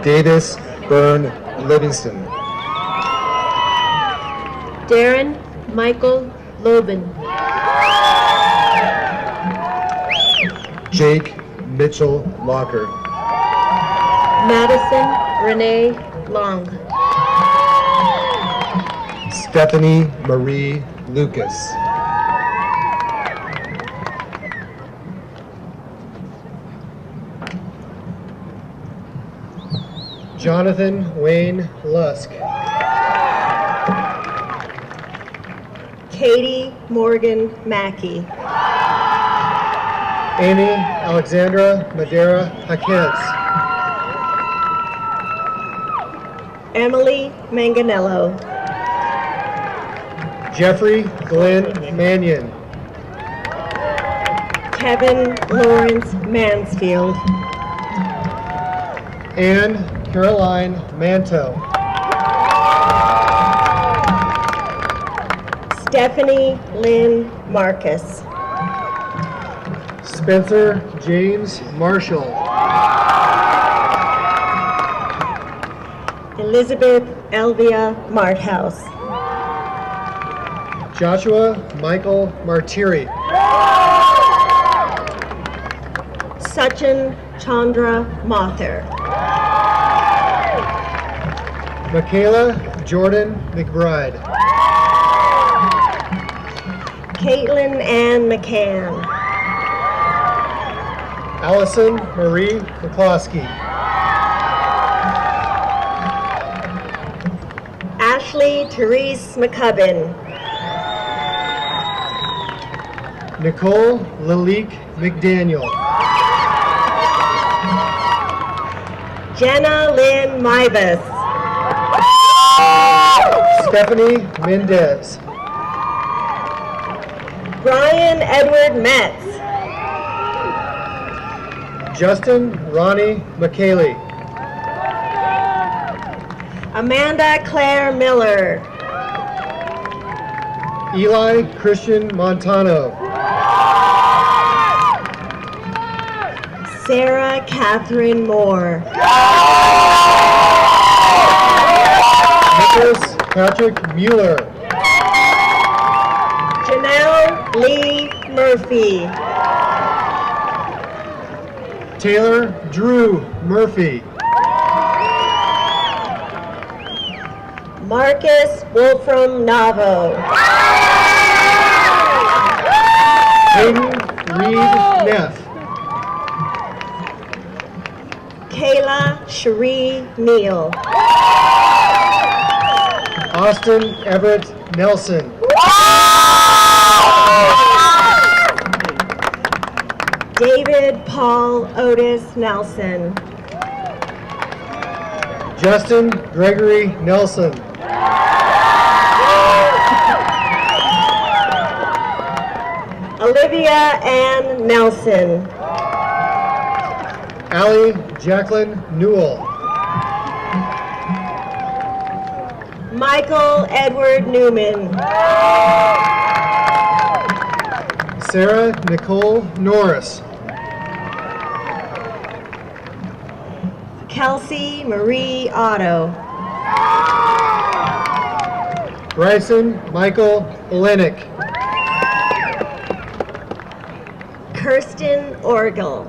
Davis Byrne Livingston. Darren Michael Lobin. Jake Mitchell Locker. Madison Renee Long. Stephanie Marie Lucas. Jonathan Wayne Lusk. Katie Morgan Mackey. Amy Alexandra Madera Haquez. Emily Manganello. Jeffrey Glenn Mannion. Kevin Lawrence Mansfield. Anne Caroline Manto. Stephanie Lynn Marcus. Spencer James Marshall. Elizabeth Elvia Marthouse. Joshua Michael Martiri. Sachin Chandra Mathur. Michaela Jordan McBride. Caitlin Ann McCann. Allison Marie McCloskey. Ashley Therese McCubbin. Nicole Lalique McDaniel. Jenna Lynn Mybus. Stephanie Mendez. Brian Edward Metz. Justin Ronnie McKaylee. Amanda Claire Miller. Eli Christian Montano. Sarah Catherine Moore. Nicholas Patrick Mueller. Janelle Lee Murphy. Taylor Drew Murphy. Marcus Wolfram Navo. Hayden Reed Neff. Kayla Cherie Neal. Austin Everett Nelson. David Paul Otis Nelson. Justin Gregory Nelson. Olivia Ann Nelson. Allie Jacqueline Newell. Michael Edward Newman. Sarah Nicole Norris. Kelsey Marie Otto. Bryson Michael Olenek. Kirsten Orgel.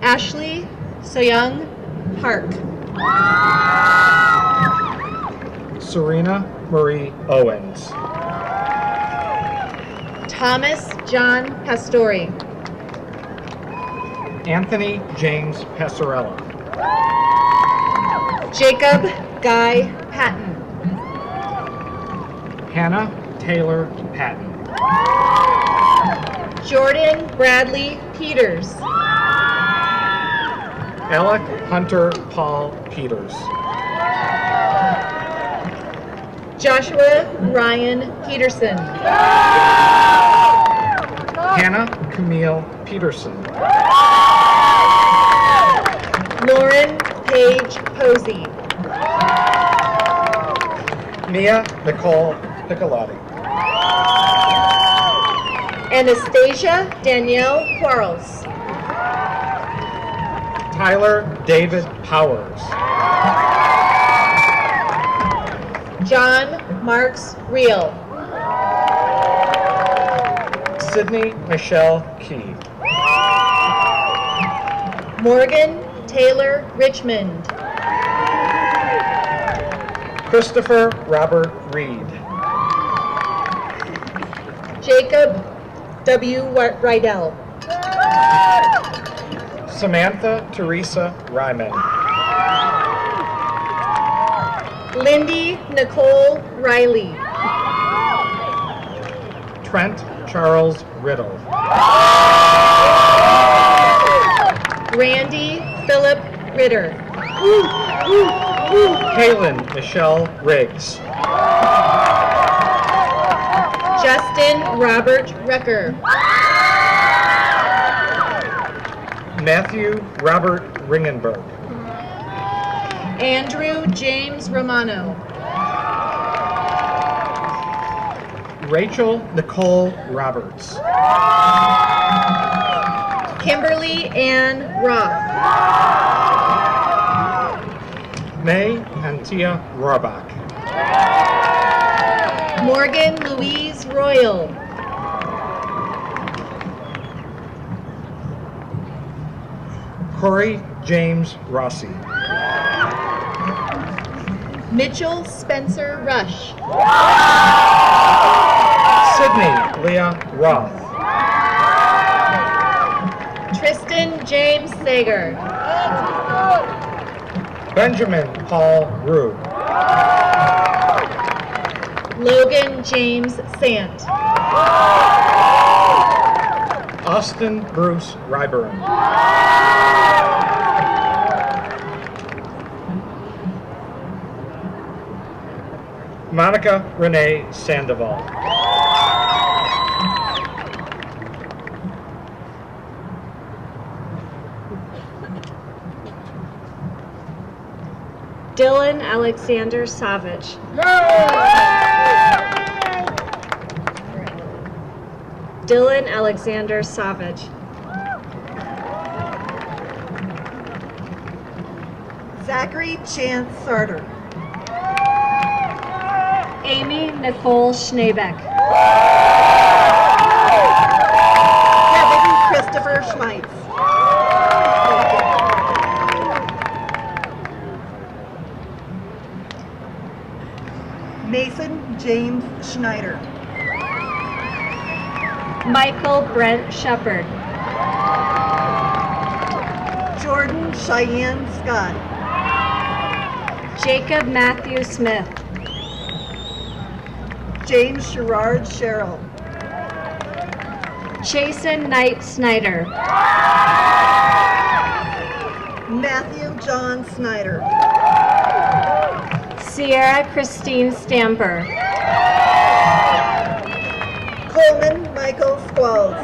Ashley Soyoung Park. Serena Marie Owens. Thomas John Pastori. Anthony James Passarella. Jacob Guy Patton. Hannah Taylor Patton. Jordan Bradley Peters. Alec Hunter Paul Peters. Joshua Ryan Peterson. Hannah Camille Peterson. Lauren Paige Posey. Mia Nicole Piccolotti. Anastasia Danielle Quarles. Tyler David Powers. John Marks Reel. Sydney Michelle Key. Morgan Taylor Richmond. Christopher Robert Reed. Jacob W. Rydell. Samantha Teresa Ryman. Lindy Nicole Riley. Trent Charles Riddle. Randy Philip Ritter. Kaylin Michelle Riggs. Justin Robert Recker. Matthew Robert Ringenberg. Andrew James Romano. Rachel Nicole Roberts. Kimberly Ann Roth. May Antia Rohrbach. Morgan Louise Royal. Corey James Rossi. Mitchell Spencer Rush. Sydney Leah Roth. Tristan James Sager. Benjamin Paul Rue. Logan James Sant. Austin Bruce Ryburn. Monica Renee Sandoval. Dylan Alexander Savage. Dylan Alexander Savage. Zachary Chance Sarter. Amy Nicole Schneebeck. Kevin Christopher Schmeitz. Mason James Schneider. Michael Brent Shepard. Jordan Cheyenne Scott. Jacob Matthew Smith. James Sherrard Sherrill. Chasen Knight Snyder. Matthew John Snyder. Sierra Christine Stamper. Coleman Michael Squalls.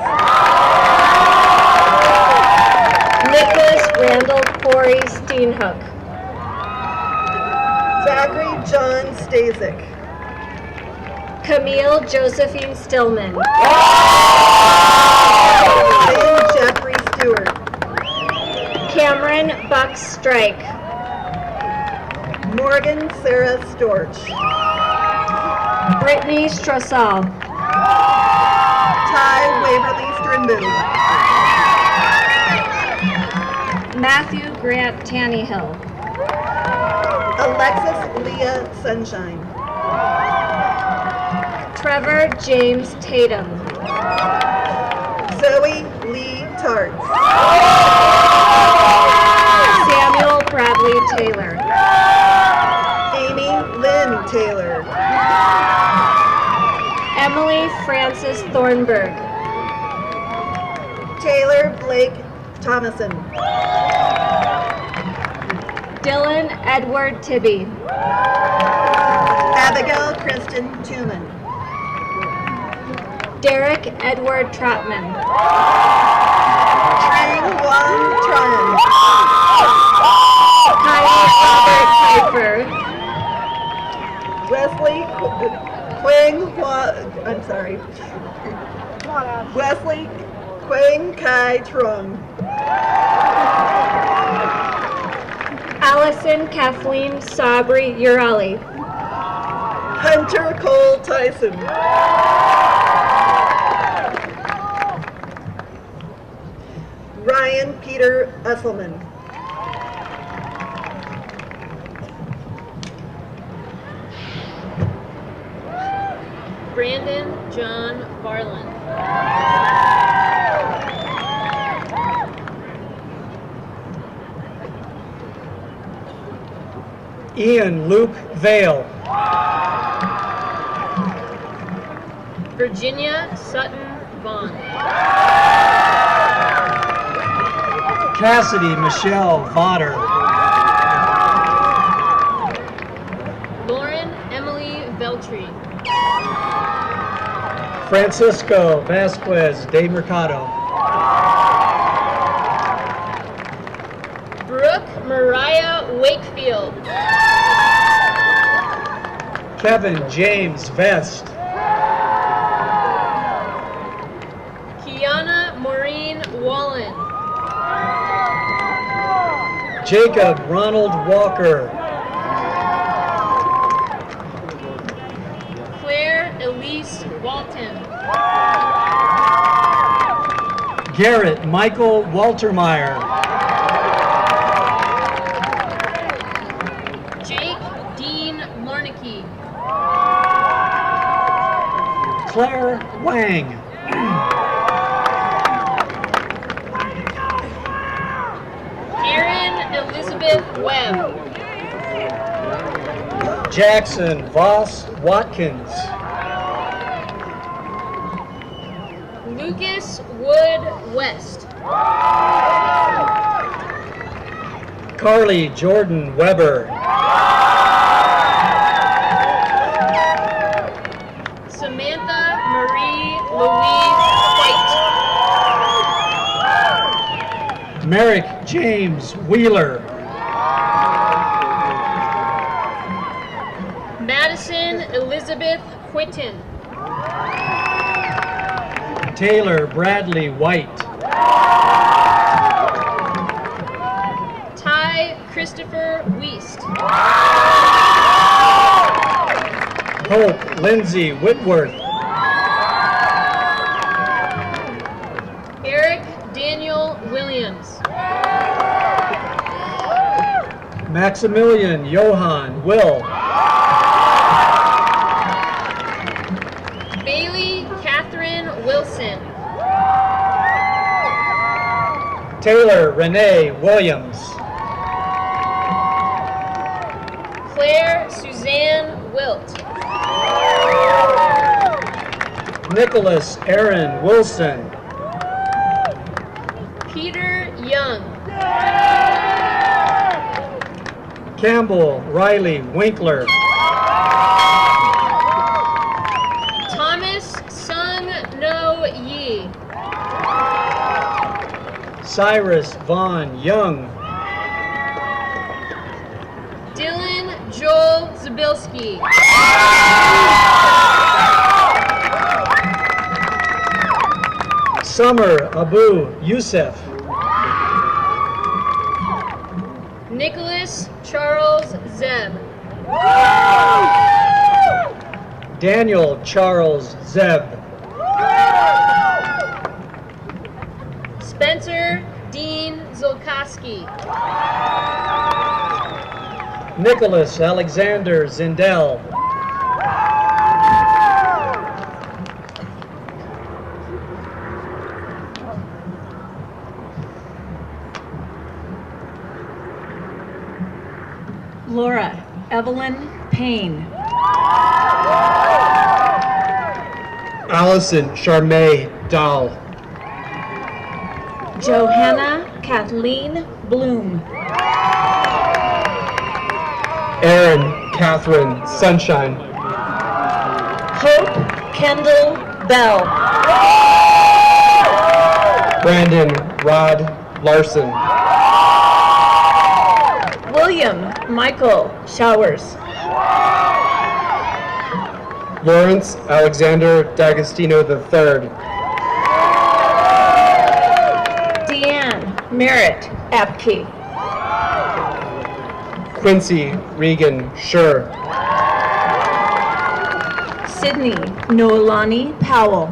Nicholas Randall Corey Steenhook. Zachary John Stasic. Camille Josephine Stillman. Ryan Jeffrey Stewart. Cameron Buck Strike. Morgan Sarah Storch. Brittany Strossal. Ty Waverly Strimbu. Matthew Grant Tannehill. Alexis Leah Sunshine. Trevor James Tatum. Zoe Lee Tarts. Samuel Bradley Taylor. Amy Lynn Taylor. Emily Frances Thornburg. Taylor Blake Thomason. Dylan Edward Tibby. Abigail Kristen Tuman. Derek Edward Trotman. Trang Wan Tran. Kyle Robert Piper. Wesley Quang Hua, I'm sorry. Wesley Quang Kai Trung. Allison Kathleen Sabri Urali. Hunter Cole Tyson. Ryan Peter Usselman. Brandon John Barland. Ian Luke Vale. Virginia Sutton Vaughn. Cassidy Michelle Vodder. Lauren Emily Veltri. Francisco Vasquez de Mercado. Brooke Mariah Wakefield. Kevin James Vest. Kiana Maureen Wallen. Jacob Ronald Walker. Claire Elise Walton. Garrett Michael Waltermeyer. Jake Dean Lornicki. Claire Wang. Erin Elizabeth Webb. Jackson Voss Watkins. Lucas Wood West. Carly Jordan Weber. Samantha Marie Louise White. Merrick James Wheeler. Madison Elizabeth Quinton. Taylor Bradley White. Ty Christopher Weist. Hope Lindsay Whitworth. Eric Daniel Williams. Maximilian Johann Will. Bailey Catherine Wilson. Taylor Renee Williams. Claire Suzanne Wilt. Nicholas Aaron Wilson. Peter Young. Campbell Riley Winkler. Thomas Sung No Yi. Cyrus Vaughn Young. Dylan Joel Zabilski. Summer Abu Youssef. Nicholas Charles Zeb. Daniel Charles Zeb. Spencer Dean Zolkowski. Nicholas Alexander Zindel. Laura Evelyn Payne. Allison Charmaine Dahl. Johanna Kathleen Bloom. Aaron Catherine Sunshine. Hope Kendall Bell. Brandon Rod Larson. William Michael Showers. Lawrence Alexander D'Agostino III. Deanne Merritt Apke. Quincy Regan Schur. Sydney Noelani Powell.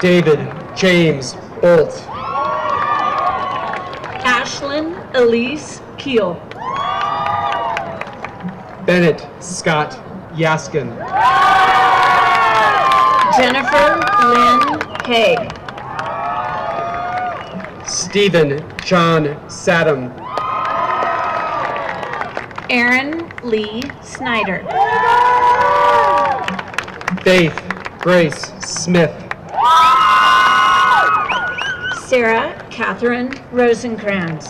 David James Bolt. Ashlyn Elise Keel. Bennett Scott Yaskin. Jennifer Lynn Haig. Stephen John Saddam. Aaron Lee Snyder. Faith Grace Smith. Sarah Catherine Rosencrantz.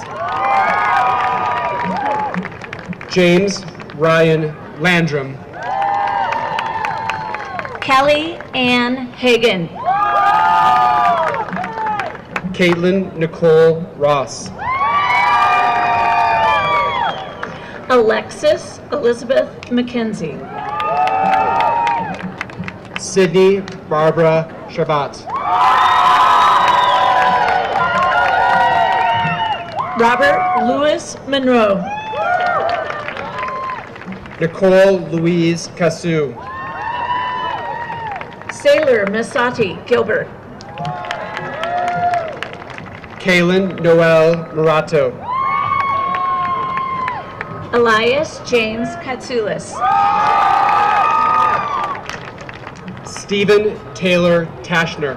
James Ryan Landrum. Kelly Ann Hagan. Caitlin Nicole Ross. Alexis Elizabeth McKenzie. Sydney Barbara Shabbat. Robert Louis Monroe. Nicole Louise Cassou. Sailor Masati Gilbert. Kaylin Noel Murato. Elias James Katsoulis. Stephen Taylor Tashner.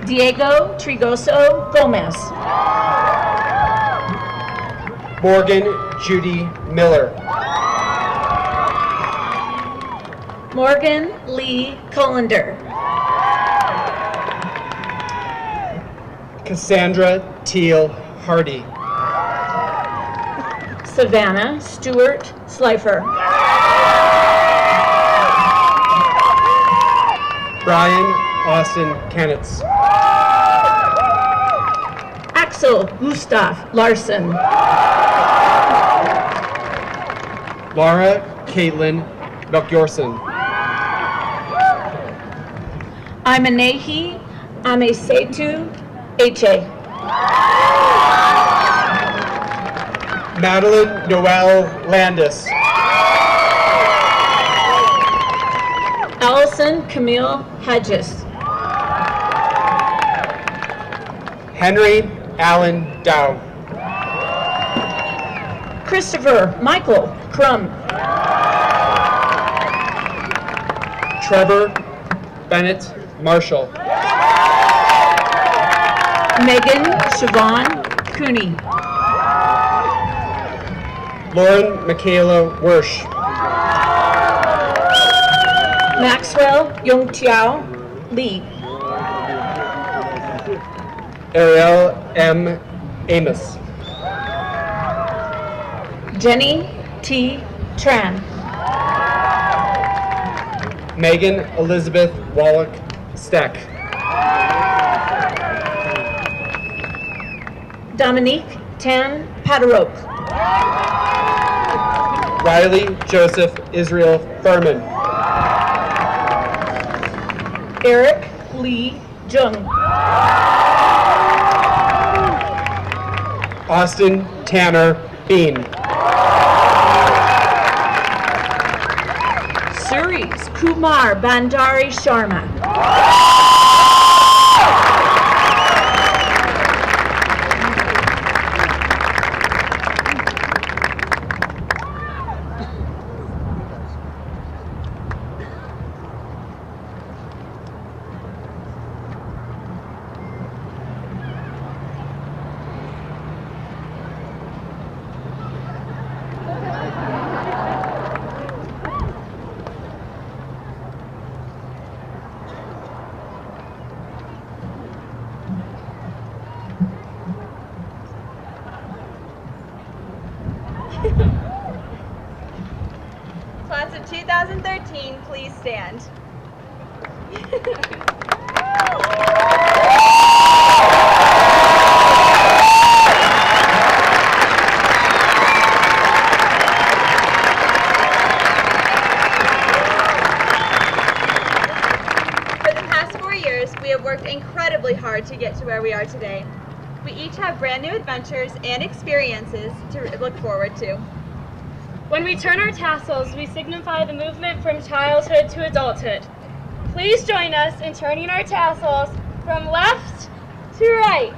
Diego Trigoso Gomez. Morgan Judy Miller. Morgan Lee Colander. Cassandra Teal Hardy. Savannah Stewart Slifer. Brian Austin Kanitz. Axel Gustav Larson. Laura Caitlin Melchiorson. Imanehi Amesetu Eche. Madeline Noel Landis. Allison Camille Hedges. Henry Allen Dow. Christopher Michael Crum. Trevor Bennett Marshall. Megan Siobhan Cooney. Lauren Michaela Wersch. Maxwell Yongqiao Lee. Ariel M. Amos. Jenny T. Tran. Megan Elizabeth Wallach Steck. Dominique Tan Padarope. Riley Joseph Israel Furman. Eric Lee Jung. Austin Tanner Bean. Suresh Kumar Bandari Sharma. Class of 2013, please stand. For the past 4 years, we have worked incredibly hard to get to where we are today. We each have brand new adventures and experiences to look forward to. When we turn our tassels, we signify the movement from childhood to adulthood. Please join us in turning our tassels from left to right.